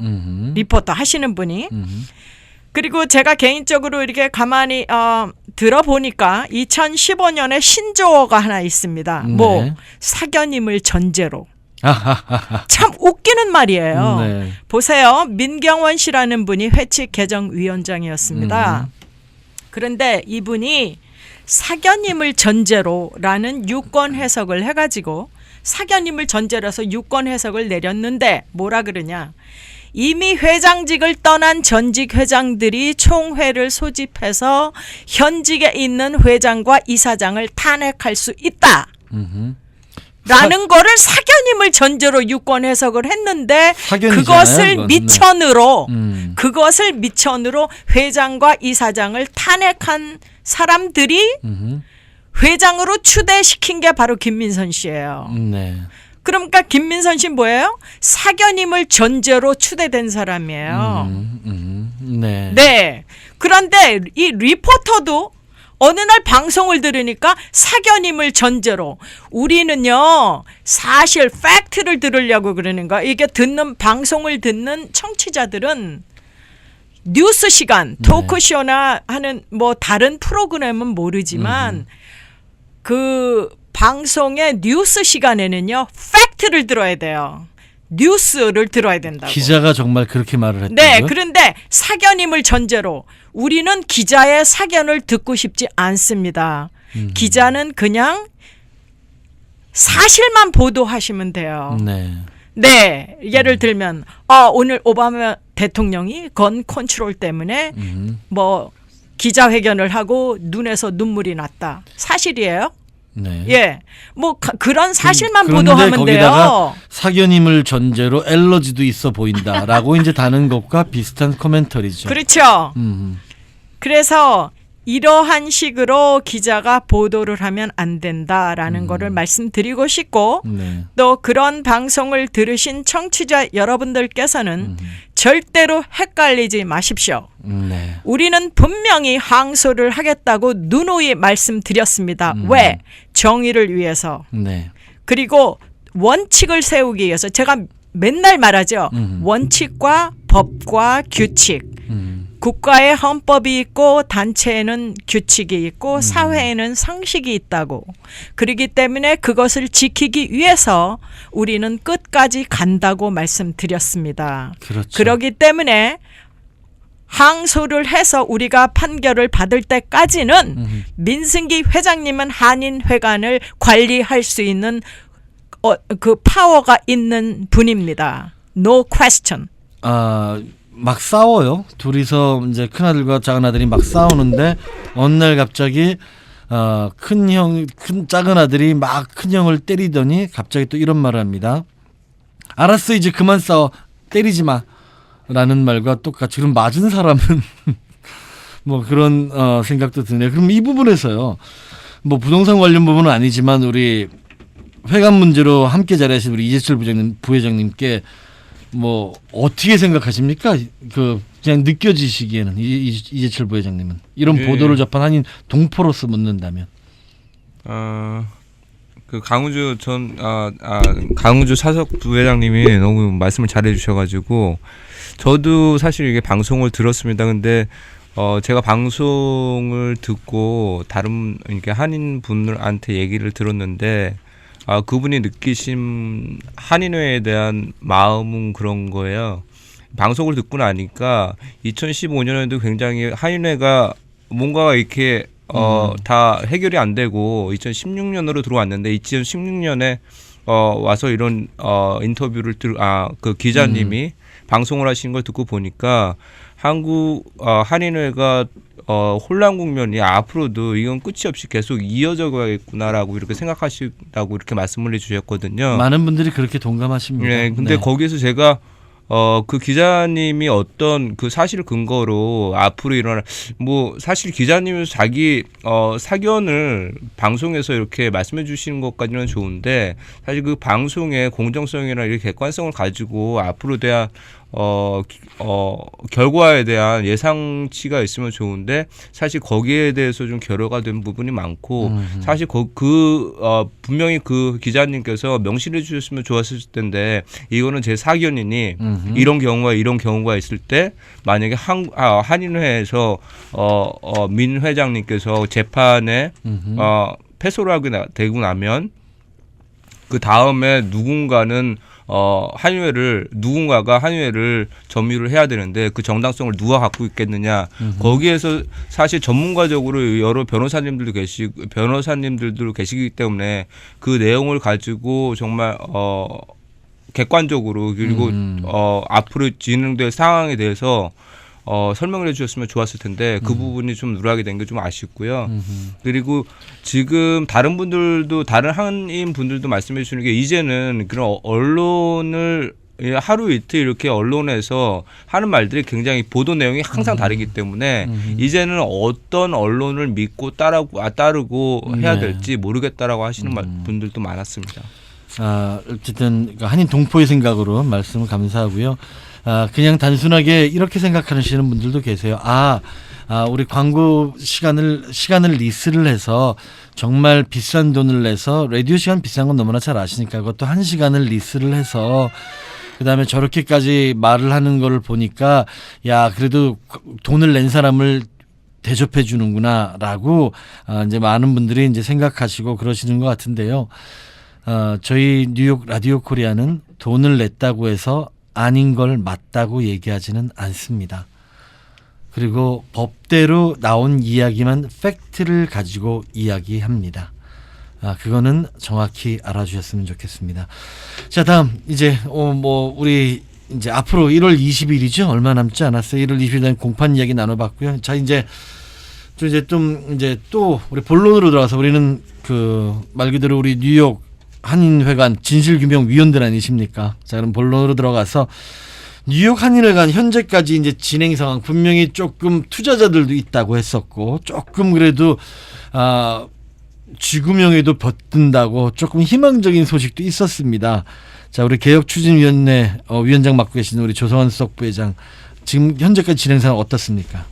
D: 리포터 하시는 분이. 그리고 제가 개인적으로 이렇게 가만히 들어보니까 2015년에 신조어가 하나 있습니다. 뭐 사견임을 전제로. 참 웃기는 말이에요.
A: 네.
D: 보세요. 민경원 씨라는 분이 회칙 개정위원장이었습니다. 그런데 이분이 사견임을 전제로라는 유권 해석을 해가지고 사견임을 전제로 해서 유권 해석을 내렸는데 뭐라 그러냐. 이미 회장직을 떠난 전직 회장들이 총회를 소집해서 현직에 있는 회장과 이사장을 탄핵할 수 있다. 라는 거를 사견임을 전제로 유권 해석을 했는데
A: 사견이잖아요,
D: 그것을
A: 그건.
D: 미천으로 그것을 미천으로 회장과 이사장을 탄핵한 사람들이 회장으로 추대시킨 게 바로 김민선 씨예요.
A: 네.
D: 그러니까 김민선 씨 뭐예요? 사견임을 전제로 추대된 사람이에요.
A: 네.
D: 네. 그런데 이 리포터도 어느 날 방송을 들으니까 사견임을 전제로 우리는요 사실 팩트를 들으려고 그러는 거야. 이게 방송을 듣는 청취자들은 뉴스 시간 토크쇼나 하는 뭐 다른 프로그램은 모르지만 그 방송의 뉴스 시간에는요 팩트를 들어야 돼요. 뉴스를 들어야 된다고.
A: 기자가 정말 그렇게 말을 했다고요?
D: 네, 그런데 사견임을 전제로 우리는 기자의 사견을 듣고 싶지 않습니다. 기자는 그냥 사실만 보도하시면 돼요.
A: 네.
D: 네, 예를 들면 오늘 오바마 대통령이 건 컨트롤 때문에 뭐 기자회견을 하고 눈에서 눈물이 났다. 사실이에요?
A: 네.
D: 예, 뭐 그런 사실만
A: 그런데
D: 보도하면
A: 거기다가
D: 돼요.
A: 사견임을 전제로 엘러지도 있어 보인다라고 이제 다는 것과 비슷한 코멘터리죠.
D: 그렇죠.
A: 음.
D: 그래서 이러한 식으로 기자가 보도를 하면 안 된다라는 거를 말씀드리고 싶고
A: 네.
D: 또 그런 방송을 들으신 청취자 여러분들께서는 절대로 헷갈리지 마십시오.
A: 네.
D: 우리는 분명히 항소를 하겠다고 누누이 말씀드렸습니다. 왜? 정의를 위해서.
A: 네.
D: 그리고 원칙을 세우기 위해서 제가 맨날 말하죠. 원칙과 법과 규칙. 국가의 헌법이 있고 단체에는 규칙이 있고 사회에는 상식이 있다고. 그렇기 때문에 그것을 지키기 위해서 우리는 끝까지 간다고 말씀드렸습니다.
A: 그렇죠.
D: 그렇기 때문에 항소를 해서 우리가 판결을 받을 때까지는 민승기 회장님은 한인회관을 관리할 수 있는 그 파워가 있는 분입니다. No question.
A: 막 싸워요. 둘이서 이제 큰 아들과 작은 아들이 막 싸우는데 어느 날 갑자기 작은 아들이 막 큰 형을 때리더니 갑자기 또 이런 말을 합니다. 알았어, 이제 그만 싸워. 때리지 마. 라는 말과 똑같이 그럼 맞은 사람은 뭐 그런 생각도 드네요. 그럼 이 부분에서요. 뭐 부동산 관련 부분은 아니지만 우리 회관 문제로 함께 자리하신 우리 이재철 부회장님께 뭐 어떻게 생각하십니까? 그냥 느껴지시기에는 이재철 부회장님은 이런
E: 예.
A: 보도를 접한 한인 동포로서 묻는다면.
E: 그 강우주 강우주 사석 부회장님이 너무 말씀을 잘해 주셔가지고 저도 사실 이게 방송을 들었습니다. 근데 제가 방송을 듣고 다른 이렇게 한인 분들한테 얘기를 들었는데 그분이 느끼신 한인회에 대한 마음은 그런 거예요. 방송을 듣고 나니까 2015년에도 굉장히 한인회가 뭔가 이렇게 다 해결이 안 되고 2016년으로 들어왔는데 2016년에 와서 이런 인터뷰를 그 기자님이 방송을 하신 걸 듣고 보니까 한국 한인회가 혼란 국면이 앞으로도 이건 끝이 없이 계속 이어져 가겠구나라고 이렇게 생각하시다고 이렇게 말씀을 해주셨거든요.
A: 많은 분들이 그렇게 동감하십니다.
E: 네, 근데
A: 네.
E: 거기서 제가 그 기자님이 어떤 그 사실 근거로 앞으로 일어날 뭐 사실 기자님이 자기 사견을 방송에서 이렇게 말씀해 주시는 것까지는 좋은데 사실 그 방송의 공정성이나 이렇게 객관성을 가지고 앞으로 대한 결과에 대한 예상치가 있으면 좋은데 사실 거기에 대해서 좀 결여가 된 부분이 많고 사실 분명히 그 기자님께서 명시해 주셨으면 좋았을 텐데 이거는 제 사견이니 이런 경우가 있을 때 만약에 한인회에서 민 회장님께서 재판에 패소를 하게 되고 나면 그 다음에 누군가가 한의회를 점유를 해야 되는데 그 정당성을 누가 갖고 있겠느냐. 거기에서 사실 전문가적으로 여러 변호사님들도 계시기 때문에 그 내용을 가지고 정말 객관적으로 그리고 앞으로 진행될 상황에 대해서 설명을 해주셨으면 좋았을 텐데 그 부분이 좀 누락이 된 게 좀 아쉽고요. 그리고 지금 다른 한인 분들도 말씀해 주시는 게 이제는 그런 언론을 하루 이틀 이렇게 언론에서 하는 말들이 굉장히 보도 내용이 항상 다르기 때문에 이제는 어떤 언론을 믿고 따르고 해야 될지 모르겠다라고 하시는 분들도 많았습니다.
A: 어쨌든 한인 동포의 생각으로 말씀을 감사하고요. 그냥 단순하게 이렇게 생각하시는 분들도 계세요. 우리 광고 시간을 리스를 해서 정말 비싼 돈을 내서 라디오 시간 비싼 건 너무나 잘 아시니까 그것도 1시간을 리스를 해서 그다음에 저렇게까지 말을 하는 걸 보니까 야 그래도 돈을 낸 사람을 대접해 주는구나라고 이제 많은 분들이 이제 생각하시고 그러시는 것 같은데요. 저희 뉴욕 라디오 코리아는 돈을 냈다고 해서 아닌 걸 맞다고 얘기하지는 않습니다. 그리고 법대로 나온 이야기만 팩트를 가지고 이야기합니다. 그거는 정확히 알아주셨으면 좋겠습니다. 자, 다음 이제 우리 이제 앞으로 1월 20일이죠. 얼마 남지 않았어요. 1월 20일 공판 이야기 나눠봤고요. 자, 이제 또 우리 본론으로 들어가서 우리는 그 말 그대로 우리 뉴욕 한인회관 진실규명위원들 아니십니까? 자, 그럼 본론으로 들어가서 뉴욕 한인회관 현재까지 이제 진행 상황 분명히 조금 투자자들도 있다고 했었고 조금 그래도 쥐구명에도 버틴다고 조금 희망적인 소식도 있었습니다. 자, 우리 개혁추진위원회 위원장 맡고 계신 우리 조성환 수석 부회장 지금 현재까지 진행 상황 어떻습니까?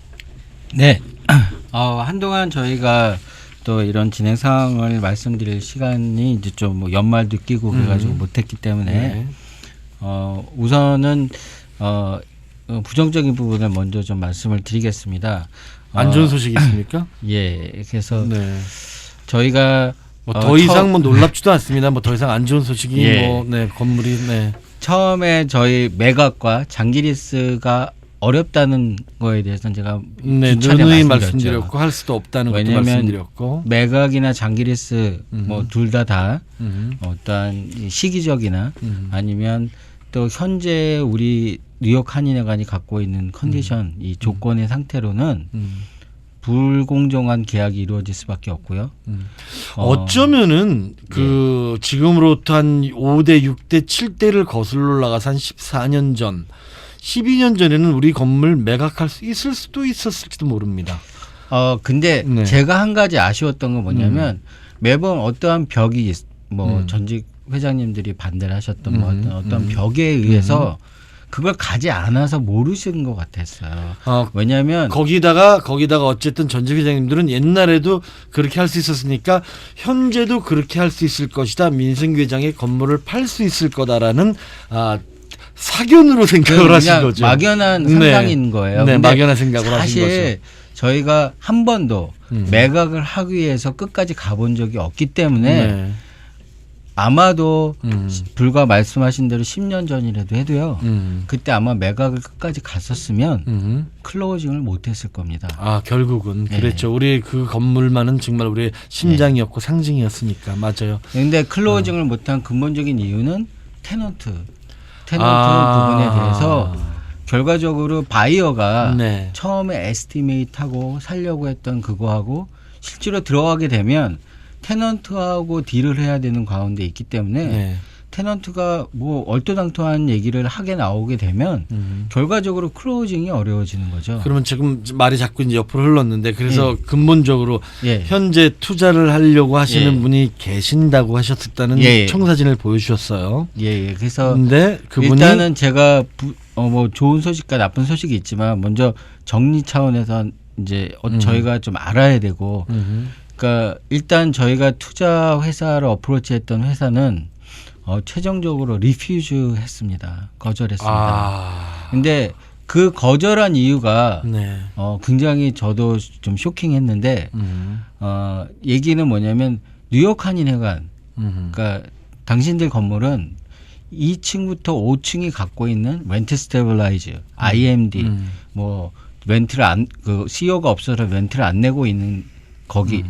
C: 네, 한동안 저희가 또 이런 진행 상황을 말씀드릴 시간이 이제 좀 뭐 연말도 끼고 그래가지고 못했기 때문에 우선은 부정적인 부분을 먼저 좀 말씀을 드리겠습니다.
A: 안 좋은 소식이 있습니까?
C: 예, 그래서 저희가
A: 더 이상 놀랍지도 않습니다. 더 이상 안 좋은 소식이 건물이
C: 처음에 저희 매각과 장기리스가 어렵다는 거에 대해서는 제가
A: 누누이 말씀드렸고 할 수도 없다는 것도 말씀드렸고
C: 왜냐하면 매각이나 장기리스 둘 다 어떠한 시기적이나 아니면 또 현재 우리 뉴욕 한인회관이 갖고 있는 컨디션 이 조건의 상태로는 불공정한 계약이 이루어질 수밖에 없고요.
A: 어쩌면은 지금으로부터 한 5대, 6대, 7대를 거슬러 올라가서 한 14년 전 12년 전에는 우리 건물 매각할 수 있을 수도 있었을지도 모릅니다.
C: 근데 제가 한 가지 아쉬웠던 건 뭐냐면 매번 어떠한 벽이 전직 회장님들이 반대를 하셨던 어떤 벽에 의해서 그걸 가지 않아서 모르시는 것 같았어요. 왜냐하면
A: 거기다가 어쨌든 전직 회장님들은 옛날에도 그렇게 할 수 있었으니까 현재도 그렇게 할 수 있을 것이다. 민승규 회장의 건물을 팔 수 있을 거다라는 사견으로 생각을 하신 거죠.
C: 막연한 상상인 거예요.
A: 네, 막연한 생각을 하신 거죠.
C: 사실 저희가 한 번도 매각을 하기 위해서 끝까지 가본 적이 없기 때문에 아마도 불과 말씀하신 대로 10년 전이라도 해도요. 그때 아마 매각을 끝까지 갔었으면 클로징을 못했을 겁니다.
A: 결국은 그랬죠. 우리 그 건물만은 정말 우리의 심장이었고 상징이었으니까. 맞아요.
C: 그런데 클로징을 못한 근본적인 이유는 테넌트 부분에 대해서 결과적으로 바이어가 처음에 에스티메이트하고 살려고 했던 그거하고 실제로 들어가게 되면 테넌트하고 딜을 해야 되는 가운데 있기 때문에 테넌트가 얼토당토한 얘기를 하게 나오게 되면 결과적으로 클로징이 어려워지는 거죠.
A: 그러면 지금 말이 자꾸 이제 옆으로 흘렀는데 그래서 근본적으로 현재 투자를 하려고 하시는 분이 계신다고 하셨다는 청사진을 보여주셨어요.
C: 그래서
A: 근데 그분이
C: 일단은 제가 뭐 좋은 소식과 나쁜 소식이 있지만 먼저 정리 차원에서 이제 저희가 좀 알아야 되고 그러니까 일단 저희가 투자 회사를 어프로치했던 회사는 최종적으로 리퓨즈 했습니다. 거절했습니다. 근데 그 거절한 이유가
A: 네.
C: 굉장히 저도 좀 쇼킹했는데 얘기는 뭐냐면 뉴욕 한인회관 그러니까 당신들 건물은 2층부터 5층이 갖고 있는 렌트 스테빌라이즈, IMD, 뭐 렌트를 그 CEO가 없어서 렌트를 안 내고 있는 거기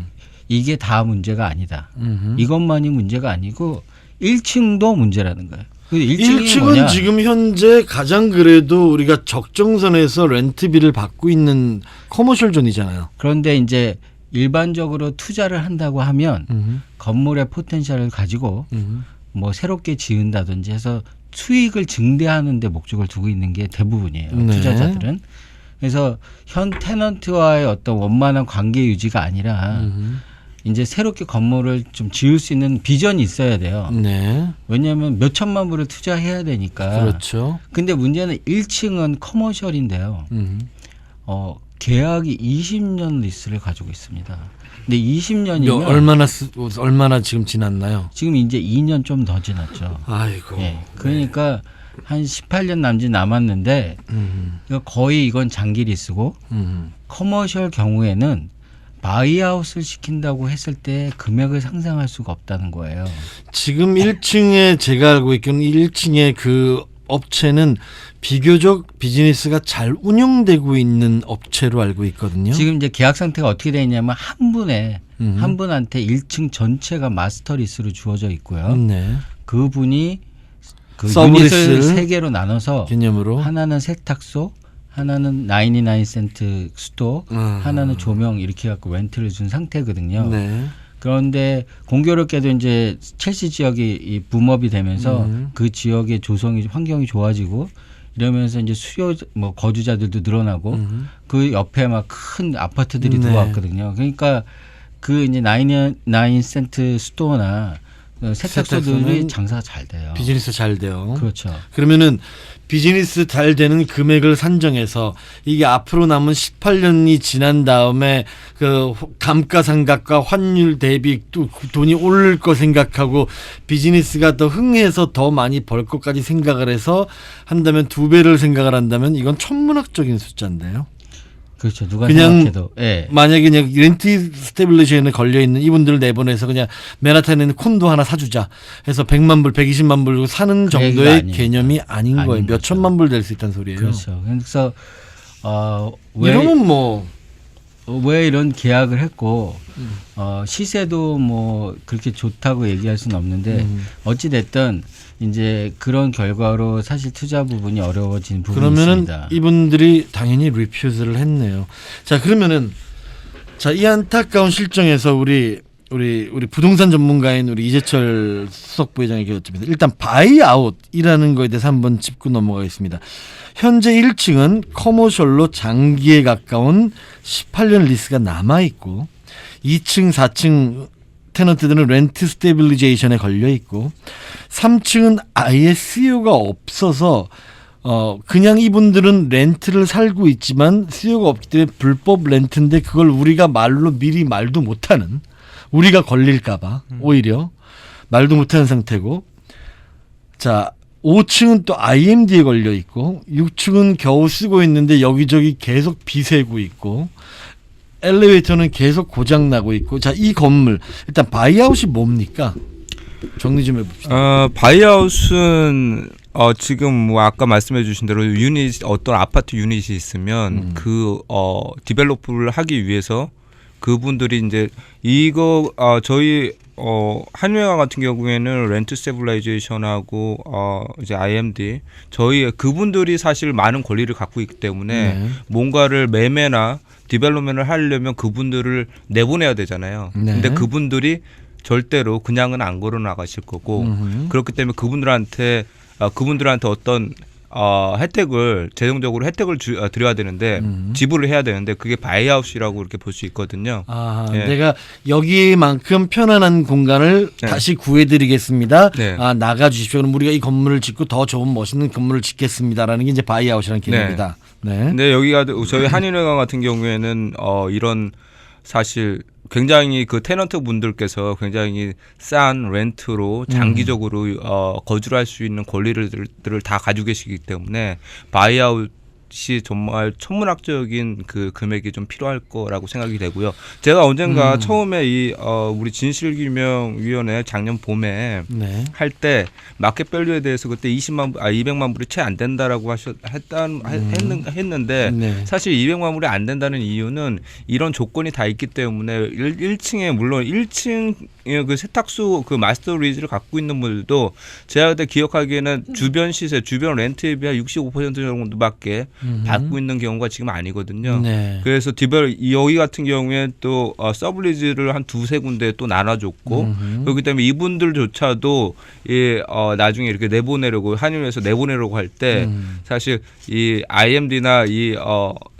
C: 이게 다 문제가 아니다. 이것만이 문제가 아니고 1층도 문제라는 거예요.
A: 1층은 지금 현재 가장 그래도 우리가 적정선에서 렌트비를 받고 있는 커머셜 존이잖아요.
C: 그런데 이제 일반적으로 투자를 한다고 하면 건물의 포텐셜을 가지고 뭐 새롭게 지은다든지 해서 수익을 증대하는 데 목적을 두고 있는 게 대부분이에요.
A: 네.
C: 투자자들은. 그래서 현 테넌트와의 어떤 원만한 관계 유지가 아니라 이제 새롭게 건물을 좀 지을 수 있는 비전이 있어야 돼요.
A: 네.
C: 왜냐하면 몇 천만 불을 투자해야 되니까.
A: 그렇죠.
C: 근데 문제는 1층은 커머셜인데요. 계약이 20년 리스를 가지고 있습니다. 근데 20년이면
A: 얼마나 지금 지났나요?
C: 지금 이제 2년 좀 더 지났죠.
A: 아이고.
C: 예. 그러니까 한 18년 남짓 남았는데 거의 이건 장기 리스고 커머셜 경우에는 바이아웃을 시킨다고 했을 때 금액을 상상할 수가 없다는 거예요.
A: 지금 1층에 제가 알고 있기로는 1층에 그 업체는 비교적 비즈니스가 잘 운영되고 있는 업체로 알고 있거든요.
C: 지금 이제 계약 상태가 어떻게 되어 있냐면 한 분한테 1층 전체가 마스터 리스로 주어져 있고요.
A: 네.
C: 그분이 그
A: 서브리스를
C: 유닛을 3개로 나눠서
A: 개념으로
C: 하나는 세탁소, 하나는 99센트 스토어, 하나는 조명 이렇게 갖고 렌트를 준 상태거든요.
A: 네.
C: 그런데 공교롭게도 이제 첼시 지역이 이 붐업이 되면서 그 지역의 조성이 환경이 좋아지고 이러면서 이제 수요 뭐 거주자들도 늘어나고 그 옆에 막 큰 아파트들이
A: 네.
C: 들어왔거든요. 그러니까 그 이제 99센트 스토어나 세탁소들이
A: 세탁소는
C: 장사가 잘 돼요.
A: 비즈니스 잘 돼요.
C: 그렇죠.
A: 그러면은 비즈니스 잘 되는 금액을 산정해서 이게 앞으로 남은 18년이 지난 다음에 그 감가상각과 환율 대비 또 돈이 오를 거 생각하고 비즈니스가 더 흥해서 더 많이 벌 것까지 생각을 해서 한다면 2배를 생각을 한다면 이건 천문학적인 숫자인데요.
C: 그렇죠. 누가
A: 그냥
C: 생각해도. 예.
A: 만약에 그냥 렌트 스테빌리제이션에 걸려 있는 이분들을 내보내서 그냥 맨하탄에 있는 콘도 하나 사주자 해서 100만 불, 120만 불 사는
C: 그 얘기가
A: 정도의
C: 아닙니다.
A: 개념이 아닌 거예요.
C: 아닌
A: 몇
C: 거죠.
A: 천만 불 될 수 있다는 소리예요.
C: 그렇죠. 그래서
A: 이러면 뭐
C: 왜 이런 계약을 했고 시세도 뭐 그렇게 좋다고 얘기할 수는 없는데 어찌 됐든 이제 그런 결과로 사실 투자 부분이 어려워진 부분이
A: 그러면은
C: 있습니다.
A: 이분들이 당연히 리퓨즈를 했네요. 자, 그러면은 이 안타까운 실정에서 우리 부동산 전문가인 우리 이재철 수석 부회장에게 여쭙니다. 일단 바이아웃이라는 거에 대해서 한번 짚고 넘어가겠습니다. 현재 1층은 커머셜로 장기에 가까운 18년 리스가 남아 있고 2층, 4층 테넌트들은 렌트 스테빌리제이션에 걸려 있고 3층은 아예 수요가 없어서 그냥 이분들은 렌트를 살고 있지만 수요가 없기 때문에 불법 렌트인데 그걸 우리가 미리 말도 못하는 우리가 걸릴까봐 오히려 말도 못하는 상태고 자 5층은 또 IMD에 걸려 있고 6층은 겨우 쓰고 있는데 여기저기 계속 비 새고 있고 엘리베이터는 계속 고장 나고 있고 자 이 건물 일단 바이아웃이 뭡니까? 정리 좀 해봅시다.
E: 바이아웃은 지금 뭐 아까 말씀해 주신 대로 어떤 아파트 유닛이 있으면 그 디벨로프를 하기 위해서 그분들이 이제 이거 저희 한유회관 같은 경우에는 렌트 스테빌라이제이션하고 이제 IMD 저희 그분들이 사실 많은 권리를 갖고 있기 때문에
A: 네.
E: 뭔가를 매매나 디벨롭먼트를 하려면 그분들을 내보내야 되잖아요.
A: 네.
E: 근데 그분들이 절대로 그냥은 안 걸어 나가실 거고 그렇기 때문에 그분들한테 어떤 혜택을 재정적으로 혜택을 드려야 되는데 지불을 해야 되는데 그게 바이아웃이라고 이렇게 볼 수 있거든요.
A: 아,
E: 예.
A: 내가 여기만큼 편안한 공간을
E: 네.
A: 다시 구해드리겠습니다.
E: 네.
A: 아, 나가주십시오. 그럼 우리가 이 건물을 짓고 더 좋은 멋있는 건물을 짓겠습니다라는 게 이제 바이아웃이라는 개념이다. 네.
E: 근데 여기가 저희 한인회관 같은 경우에는 이런 사실 굉장히 그 테넌트 분들께서 굉장히 싼 렌트로 장기적으로 거주를 할 수 있는 권리들을 다 가지고 계시기 때문에 바이아웃이 정말 천문학적인 그 금액이 좀 필요할 거라고 생각이 되고요. 제가 언젠가 처음에 이 우리 진실규명위원회 작년 봄에
A: 네.
E: 할 때 마켓 밸류에 대해서 그때 200만 불이 채 안 된다라고 했는데
A: 네.
E: 사실 200만 불이 안 된다는 이유는 이런 조건이 다 있기 때문에 1층에 물론 1층 그 세탁소 그 마스터 리즈를 갖고 있는 분들도 제가 그때 기억하기에는 주변 시세, 주변 렌트에 비해 65% 정도밖에 받고 있는 경우가 지금 아니거든요.
A: 네.
E: 그래서 여기 같은 경우에 또 서블리즈를 한 두세 군데 또 나눠줬고 그렇기 때문에 이분들조차도 나중에 이렇게 내보내려고 한인회에서 내보내려고 할 때 사실 이 IMD나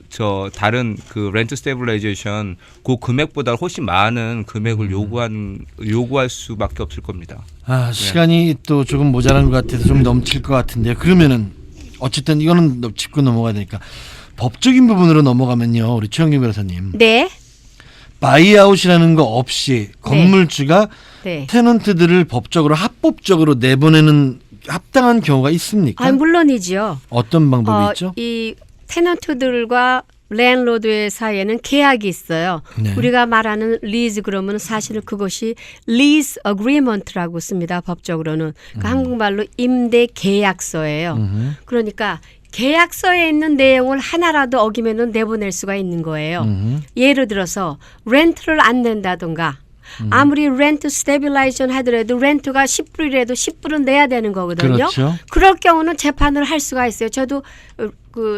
E: 저 다른 그 렌트 스테빌라이제이션 그 금액보다 훨씬 많은 금액을 요구할 수밖에 없을 겁니다.
A: 아, 시간이 또 조금 모자란 것 같아서 좀 넘칠 것 같은데요. 그러면은 어쨌든 이거는 짚고 넘어가야 되니까 법적인 부분으로 넘어가면요, 우리 최영림 변호사님,
B: 네.
A: 바이아웃이라는 거 없이 건물주가
B: 네.
A: 테넌트들을 법적으로 합법적으로 내보내는 합당한 경우가 있습니까?
B: 아, 물론이지요.
A: 어떤 방법이 있죠?
B: 이 테넌트들과 랜로드의 사이에는 계약이 있어요.
A: 네.
B: 우리가 말하는 리즈 그러면 사실은 그것이 리즈 어그리먼트라고 씁니다. 법적으로는. 그러니까 한국말로 임대 계약서예요. 그러니까 계약서에 있는 내용을 하나라도 어기면은 내보낼 수가 있는 거예요. 예를 들어서 렌트를 안 낸다던가 아무리 렌트 스테빌라이제이션 하더라도 렌트가 10불이라도 10불은 내야 되는 거거든요.
A: 그렇죠.
B: 그럴 경우는 재판을 할 수가 있어요. 저도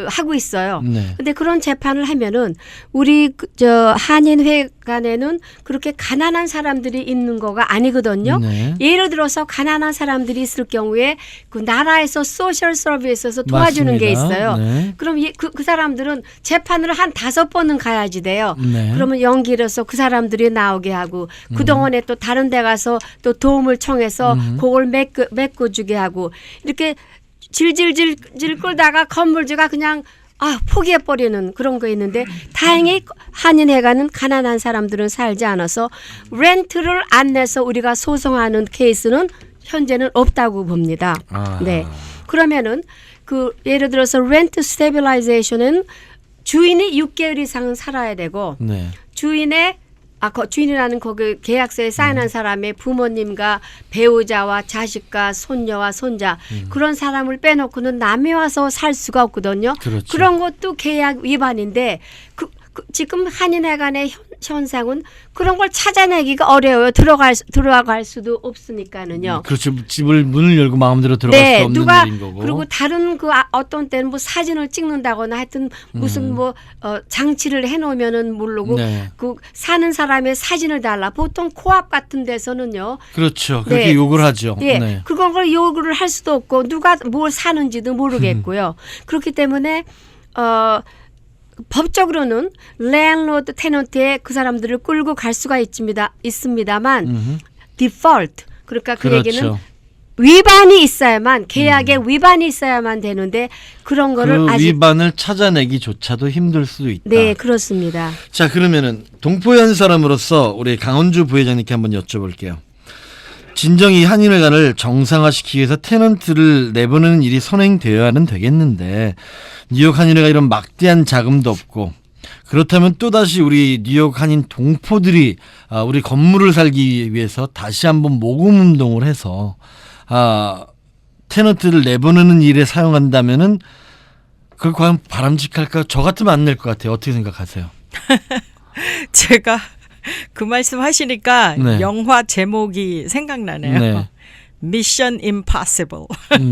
B: 하고 있어요.
A: 네.
B: 근데 그런 재판을 하면은 우리 저 한인회관에는 그렇게 가난한 사람들이 있는 거가 아니거든요.
A: 네.
B: 예를 들어서 가난한 사람들이 있을 경우에 그 나라에서 소셜 서비스에서 도와주는 게
A: 맞습니다.
B: 있어요.
A: 네.
B: 그럼 그 사람들은 재판을 한 5번은 가야지 돼요.
A: 네.
B: 그러면 연기로서 그 사람들이 나오게 하고 그동안에 또 다른 데 가서 또 도움을 청해서 그걸 메꿔주게 하고 이렇게 질질질 끌다가 건물주가 그냥 포기해버리는 그런 거 있는데 다행히 한인회관은 가난한 사람들은 살지 않아서 렌트를 안 내서 우리가 소송하는 케이스는 현재는 없다고 봅니다.
A: 아.
B: 네. 그러면은 예를 들어서 렌트 스테빌라이제이션은 주인이 6개월 이상은 살아야 되고
A: 네.
B: 주인이라는 거기 계약서에 사인한 사람의 부모님과 배우자와 자식과 손녀와 손자 그런 사람을 빼놓고는 남이 와서 살 수가 없거든요.
A: 그렇죠.
B: 그런 것도 계약 위반인데 지금 한인회관의 현상은 그런 걸 찾아내기가 어려워요. 들어갈 수도 없으니까는요.
A: 그렇죠. 집을 문을 열고 마음대로 들어갈 수 없는 일인 거고.
B: 그리고 다른 어떤 때는 뭐 사진을 찍는다거나 하여튼 무슨 장치를 해놓으면은 모르고
A: 네.
B: 사는 사람의 사진을 달라. 보통 코앞 같은 데서는요.
A: 그렇죠. 그렇게
B: 네.
A: 욕을 하죠.
B: 네.
A: 네.
B: 그런 걸 요구를 할 수도 없고 누가 뭘 사는지도 모르겠고요. 그렇기 때문에 법적으로는 랜로드 테넌트에 그 사람들을 끌고 갈 수가 있습니다만 디폴트 그러니까 그
A: 그렇죠.
B: 얘기는 위반이 있어야만 계약에 위반이 있어야만 되는데 그런 거를
A: 그
B: 아직
A: 위반을 찾아내기조차도 힘들 수도 있다.
B: 네 그렇습니다.
A: 자, 그러면은 동포현 사람으로서 우리 강원주 부회장님께 한번 여쭤볼게요. 진정이 한인회관을 정상화시키기 위해서 테넌트를 내보내는 일이 선행되어야는 되겠는데 뉴욕 한인회가 이런 막대한 자금도 없고 그렇다면 또다시 우리 뉴욕 한인 동포들이 우리 건물을 살기 위해서 다시 한번 모금 운동을 해서 테넌트를 내보내는 일에 사용한다면은 그걸 과연 바람직할까? 저 같으면 안 낼 것 같아요. 어떻게 생각하세요?
D: 제가 그 말씀 하시니까
A: 네.
D: 영화 제목이 생각나네요.
A: 네.
D: Mission Impossible.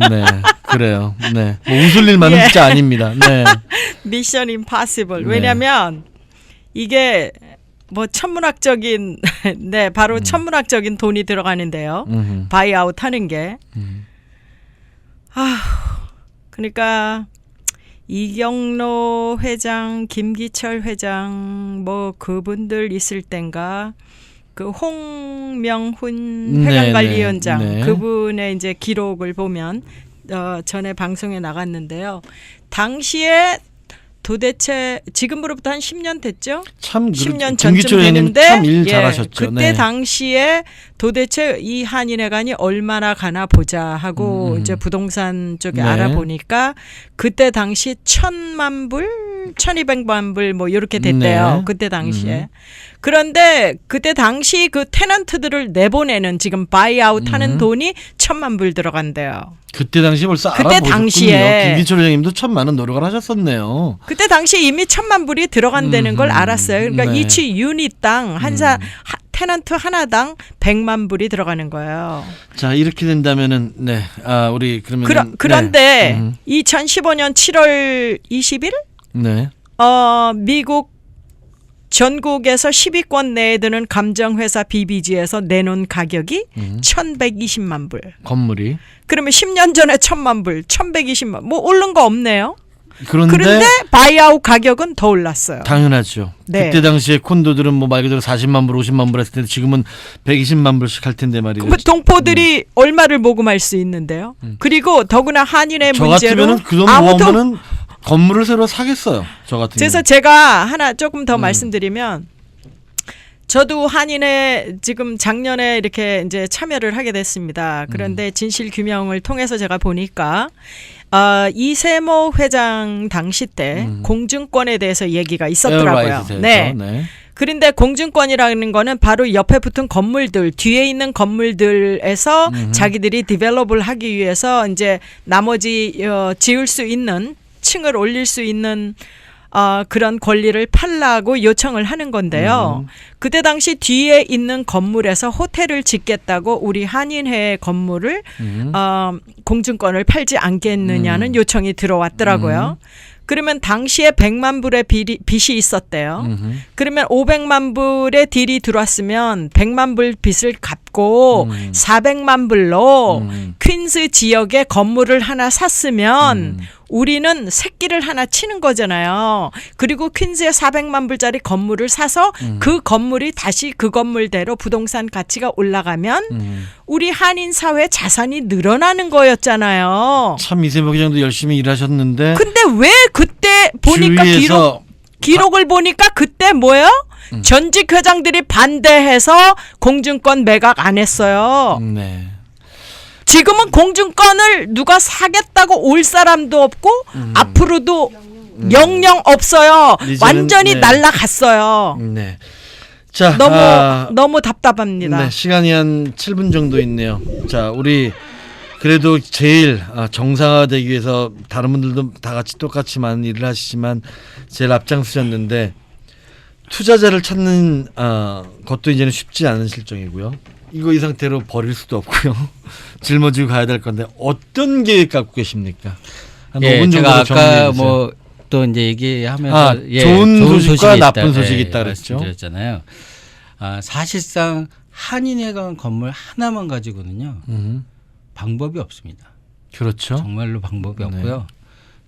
A: 네, 그래요. 네, 뭐 웃을 일 많은 진짜 아닙니다. 네,
D: Mission Impossible.
A: 네.
D: 왜냐하면 이게 뭐 천문학적인 바로 천문학적인 돈이 들어가는데요. 바이아웃 하는 게 그러니까 이경로 회장, 김기철 회장 뭐 그분들 있을 땐가 그 홍명훈 회관관리위원장
A: 네.
D: 그분의 이제 기록을 보면 전에 방송에 나갔는데요. 당시에 도대체 지금으로부터 한 10년 됐죠?
A: 참
D: 10년
A: 김기철
D: 전쯤
A: 의원님
D: 되는데
A: 참 일 잘하셨죠.
D: 그때
A: 네.
D: 당시에 도대체 이 한인회관이 얼마나 가나 보자 하고 이제 부동산 쪽에
A: 네.
D: 알아보니까 그때 당시 1,000만 불, 1,200만 불 뭐 이렇게 됐대요.
A: 네.
D: 그때 당시에. 그런데 그때 당시 그 테넌트들을 내보내는 지금 바이아웃 하는 돈이 1,000만 불 들어간대요.
A: 그때 당시 벌써
D: 그때
A: 알아보셨군요.
D: 당시에.
A: 김기철 의원님도 참 많은 노력을 하셨었네요.
D: 그때 당시 이미 1,000만 불이 들어간다는 걸 알았어요. 그러니까
A: 네.
D: 이치 유닛당 테넌트 하나당 100만 불이 들어가는 거예요.
A: 자 이렇게 된다면은 네, 우리 그러면
D: 그런데 2015년 7월 20일
A: 네.
D: 미국 전국에서 10위권 내에 드는 감정회사 BBG에서 내놓은 가격이 1,120만 불.
A: 건물이
D: 그러면 10년 전에 1,000만 불, 1,120만 뭐 오른 거 없네요.
A: 그런데
D: 바이아웃 가격은 더 올랐어요.
A: 당연하죠.
D: 네.
A: 그때 당시에 콘도들은 뭐 말 그대로 40만 불, 50만 불 했을 텐데 지금은 120만 불씩 할 텐데 말이죠.
D: 그 동포들이 얼마를 모금할 수 있는데요. 그리고 더구나 한인의
A: 저
D: 문제로
A: 같으면은 그 돈
D: 아무도
A: 모으면은 건물을 새로 사겠어요. 저 같은
D: 그래서
A: 경우는.
D: 제가 하나 조금 더 말씀드리면 저도 한인회 지금 작년에 이렇게 이제 참여를 하게 됐습니다. 그런데 진실 규명을 통해서 제가 보니까 이세모 회장 당시 때 공증권에 대해서 얘기가 있었더라고요.
A: 에어라이트에서.
D: 네.
A: 네.
D: 그런데 공증권이라는 거는 바로 옆에 붙은 건물들, 뒤에 있는 건물들에서 자기들이 디벨롭을 하기 위해서 이제 나머지 지을 수 있는 층을 올릴 수 있는 그런 권리를 팔라고 요청을 하는 건데요. 그때 당시 뒤에 있는 건물에서 호텔을 짓겠다고 우리 한인회 건물을 공증권을 팔지 않겠느냐는 요청이 들어왔더라고요. 그러면 당시에 100만 불의 빚이 있었대요. 그러면 500만 불의 딜이 들어왔으면 100만 불 빚을 갚고 400만 불로 퀸즈 지역에 건물을 하나 샀으면 우리는 새끼를 하나 치는 거잖아요. 그리고 퀸즈에 400만 불짜리 건물을 사서 그 건물이 다시 그 건물대로 부동산 가치가 올라가면 우리 한인 사회 자산이 늘어나는 거였잖아요.
A: 참 이세모 기장도 열심히 일하셨는데
D: 근데 왜 그때 보니까
A: 주위에서
D: 기록을 보니까 그때 뭐예요? 전직 회장들이 반대해서 공증권 매각 안 했어요.
A: 네.
D: 지금은 공증권을 누가 사겠다고 올 사람도 없고 앞으로도 영영 없어요.
A: 이제는,
D: 완전히
A: 네.
D: 날라갔어요.
A: 네. 자,
D: 너무 답답합니다.
A: 네, 시간이 한 7분 정도 있네요. 자, 우리 그래도 제일 정상화되기 위해서 다른 분들도 다 같이 똑같이 많은 일을 하시지만 제일 앞장서셨는데 투자자를 찾는 것도 이제는 쉽지 않은 실정이고요. 이거 이 상태로 버릴 수도 없고요. 짊어지고 가야 될 건데 어떤 계획 갖고 계십니까? 한 5분
C: 제가
A: 정도
C: 아까
A: 정리해 주세요.
C: 뭐 또 이제 얘기하면서
A: 좋은 소식과
C: 있다.
A: 나쁜 소식이 있다 그랬죠.
C: 말씀드렸잖아요. 사실상 한인회관 건물 하나만 가지고는요 방법이 없습니다.
A: 그렇죠.
C: 정말로 방법이 없고요.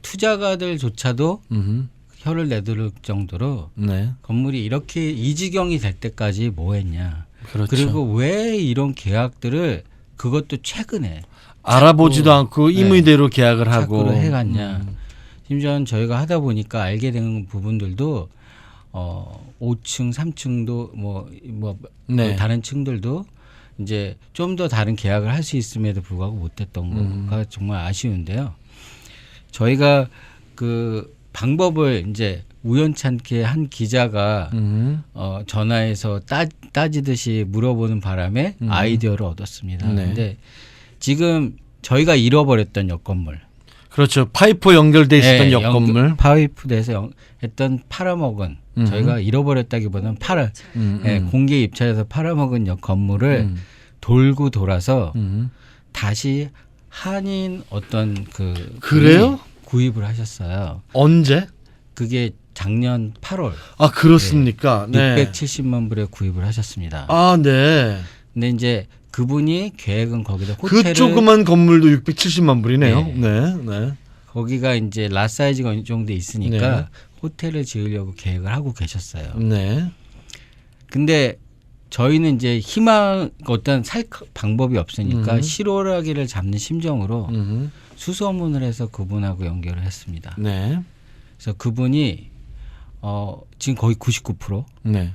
C: 투자가들조차도 혀를 내두를 정도로
A: 네.
C: 건물이 이렇게 이 지경이 될 때까지 뭐 했냐.
A: 그렇죠.
C: 그리고 왜 이런 계약들을 그것도 최근에
A: 알아보지도 않고 임의대로 계약을 하고
C: 자꾸로 해갔냐. 심지어는 저희가 하다 보니까 알게 된 부분들도 5층, 3층도 뭐
A: 네.
C: 다른 층들도 이제 좀 더 다른 계약을 할 수 있음에도 불구하고 못했던 거가 정말 아쉬운데요. 저희가 그 방법을 이제 우연찮게 한 기자가 전화해서 따지듯이 물어보는 바람에 아이디어를 얻었습니다. 그런데
A: 네.
C: 지금 저희가 잃어버렸던 옆 건물,
A: 그렇죠. 파이프 연결돼 있었던 옆 건물.
C: 파이프에서 했던 팔아먹은 저희가 잃어버렸다기보다는 공개 입찰에서 팔아먹은 옆 건물을 돌고 돌아서 다시 한인 어떤
A: 그래요?
C: 구입을 하셨어요.
A: 언제?
C: 그게 작년 8월.
A: 그렇습니까? 네.
C: 670만 불에 구입을 하셨습니다.
A: 네.
C: 근데 이제 그분이 계획은 거기다 호텔을
A: 그 조그만 건물도 670만 불이네요.
C: 네.
A: 네. 네.
C: 거기가 이제 라사이즈가 어느 정도 있으니까
A: 네.
C: 호텔을 지으려고 계획을 하고 계셨어요.
A: 네.
C: 근데 저희는 이제 어떤 살 방법이 없으니까 실오라기를 잡는 심정으로 수소문을 해서 그분하고 연결을 했습니다.
A: 네.
C: 그래서 그분이 지금 거의 99%
A: 네.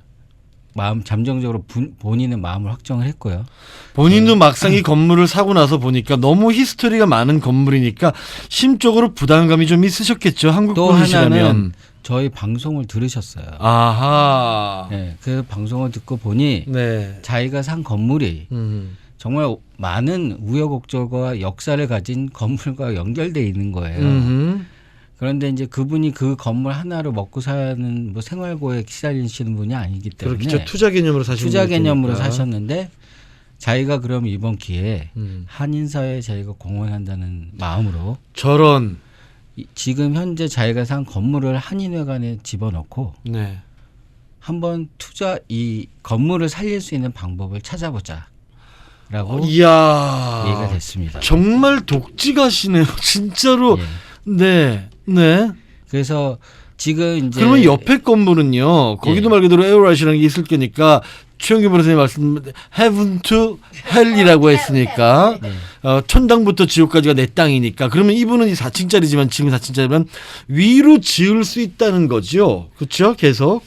C: 마음 잠정적으로 본인은 마음을 확정을 했고요.
A: 본인도 막상 이 건물을 사고 나서 보니까 너무 히스토리가 많은 건물이니까 심적으로 부담감이 좀 있으셨겠죠. 한국
C: 또
A: 분이시라면.
C: 하나는 저희 방송을 들으셨어요.
A: 아하.
C: 네, 그 방송을 듣고 보니
A: 네.
C: 자기가 산 건물이 정말 많은 우여곡절과 역사를 가진 건물과 연결돼 있는 거예요. 그런데 이제 그분이 그 건물 하나로 먹고 사는 뭐 생활고에 시달리시는 분이 아니기 때문에
A: 그렇죠. 투자 개념으로 사시는
C: 투자 개념으로
A: 거니까.
C: 사셨는데 자기가 그럼 이번 기회에 한인사회에 자기가 공헌한다는 마음으로
A: 저런.
C: 지금 현재 자기가 산 건물을 한인회관에 집어넣고
A: 네.
C: 한번 이 건물을 살릴 수 있는 방법을 찾아보자라고
A: 이야.
C: 얘기가 됐습니다.
A: 정말 독지가시네요. 진짜로.
C: 예.
A: 네. 네.
C: 그래서 지금 이제
A: 그러면 옆에 건물은요. 거기도
C: 예.
A: 말 그대로 에어라이트라는 게 있을 거니까 최영규 변호사님 말씀 heaven to hell이라고 했으니까
C: 네.
A: 천당부터 지옥까지가 내 땅이니까 그러면 이분은 이 4층짜리지만 지금 4층짜리면 위로 지을 수 있다는 거죠. 그렇죠? 계속.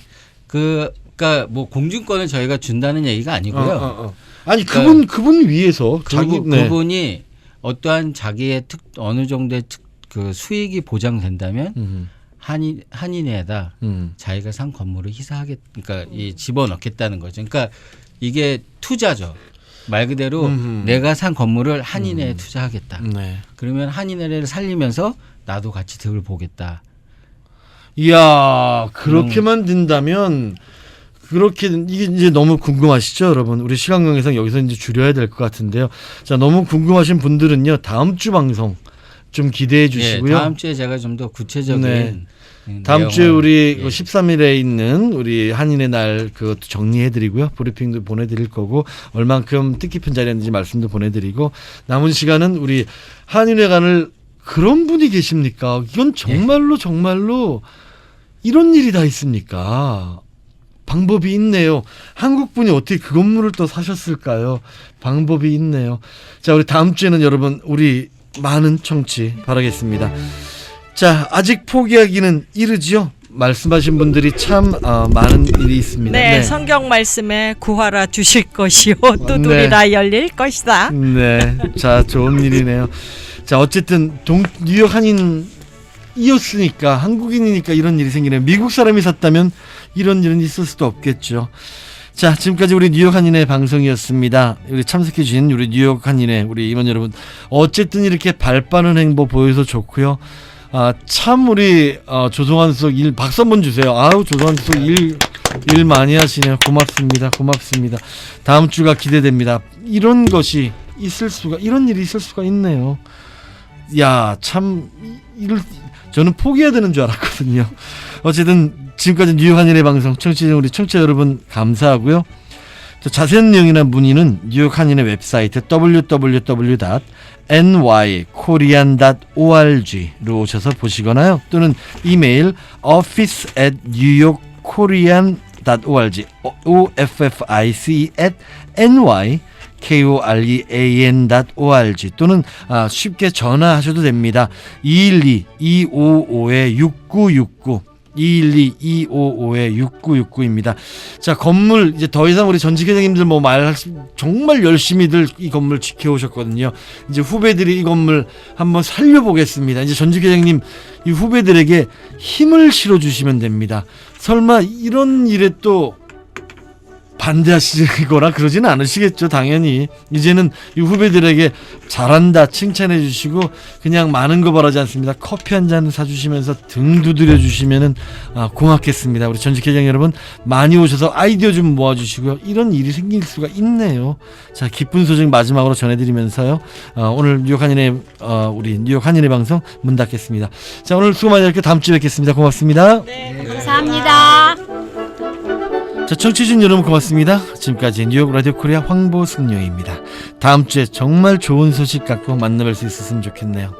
C: 그러니까 뭐 공중권을 저희가 준다는 얘기가 아니고요.
A: 아니
C: 그러니까
A: 그분 위해서 네.
C: 그분이 어떠한 자기의 어느 정도의 그 수익이 보장된다면 한인회에다 자기가 산 건물을 그러니까 집어넣겠다는 거죠. 그러니까 이게 투자죠. 말 그대로 내가 산 건물을 한인회에 투자하겠다.
A: 네.
C: 그러면 한인회를 살리면서 나도 같이 득을 보겠다.
A: 이야 그렇게만 된다면 그렇게 이게 이제 너무 궁금하시죠, 여러분? 우리 시간 관계상 여기서 이제 줄여야 될 것 같은데요. 자, 너무 궁금하신 분들은요 다음 주 방송 좀 기대해 주시고요.
C: 예, 다음 주에 제가 좀 더 구체적인
A: 네. 다음 주에 우리 13일에 있는 우리 한인의 날 그것도 정리해드리고요. 브리핑도 보내드릴 거고 얼만큼 뜻깊은 자리였는지 말씀도 보내드리고 남은 시간은 우리 한인회관을 그런 분이 계십니까? 이건 정말로 정말로 이런 일이 다 있습니까? 방법이 있네요. 한국 분이 어떻게 그 건물을 또 사셨을까요? 방법이 있네요. 자, 우리 다음 주에는 여러분 우리 많은 청취 바라겠습니다. 자, 아직 포기하기는 이르지요. 말씀하신 분들이 참 많은 일이 있습니다.
D: 네, 성경 말씀에 구하라 주실 것이요 두드리라 열릴 것이다.
A: 네, 자 좋은 일이네요. 자 어쨌든 뉴욕 한인이었으니까 한국인이니까 이런 일이 생기네요. 미국 사람이 샀다면 이런 일은 있을 수도 없겠죠. 자 지금까지 우리 뉴욕 한인의 방송이었습니다. 우리 참석해 주신 우리 뉴욕 한인의 우리 임원 여러분 어쨌든 이렇게 발빠른 행보 보여서 좋고요. 참 우리 조성환 수석 일 박수 한번 주세요. 아우 조성환 수석 일 많이 하시네요. 고맙습니다. 고맙습니다. 다음 주가 기대됩니다. 이런 것이 이런 일이 있을 수가 있네요. 야, 참 저는 포기해야 되는 줄 알았거든요. 어쨌든 지금까지 뉴욕 한인의 방송 우리 청취자 여러분 감사하고요. 또 자세한 내용이나 문의는 뉴욕 한인의 웹사이트 www.nykorean.org로 오셔서 보시거나요. 또는 이메일 office@newyorkorean.org office@nykorean.org 또는 쉽게 전화하셔도 됩니다. 212-255-6969 212-255-6969입니다. 자, 건물 이제 더 이상 우리 전직 회장님들 정말 열심히들 이 건물 지켜오셨거든요. 이제 후배들이 이 건물 한번 살려보겠습니다. 이제 전직 회장님 이 후배들에게 힘을 실어주시면 됩니다. 설마 이런 일에 또 반대하시거나 그러지는 않으시겠죠. 당연히 이제는 이 후배들에게 잘한다 칭찬해 주시고 그냥 많은 거 바라지 않습니다. 커피 한 잔 사주시면서 등 두드려 주시면은 고맙겠습니다. 우리 전직 회장 여러분 많이 오셔서 아이디어 좀 모아주시고요. 이런 일이 생길 수가 있네요. 자, 기쁜 소식 마지막으로 전해드리면서요. 오늘 뉴욕 한인의 우리 뉴욕 한인의 방송 문 닫겠습니다. 자, 오늘 수고 많이 하셨고 다음 주에 뵙겠습니다. 고맙습니다.
D: 네,
B: 감사합니다.
A: 자, 청취해주신 여러분 고맙습니다. 지금까지 뉴욕 라디오 코리아 황보승용입니다. 다음 주에 정말 좋은 소식 갖고 만나뵐 수 있었으면 좋겠네요.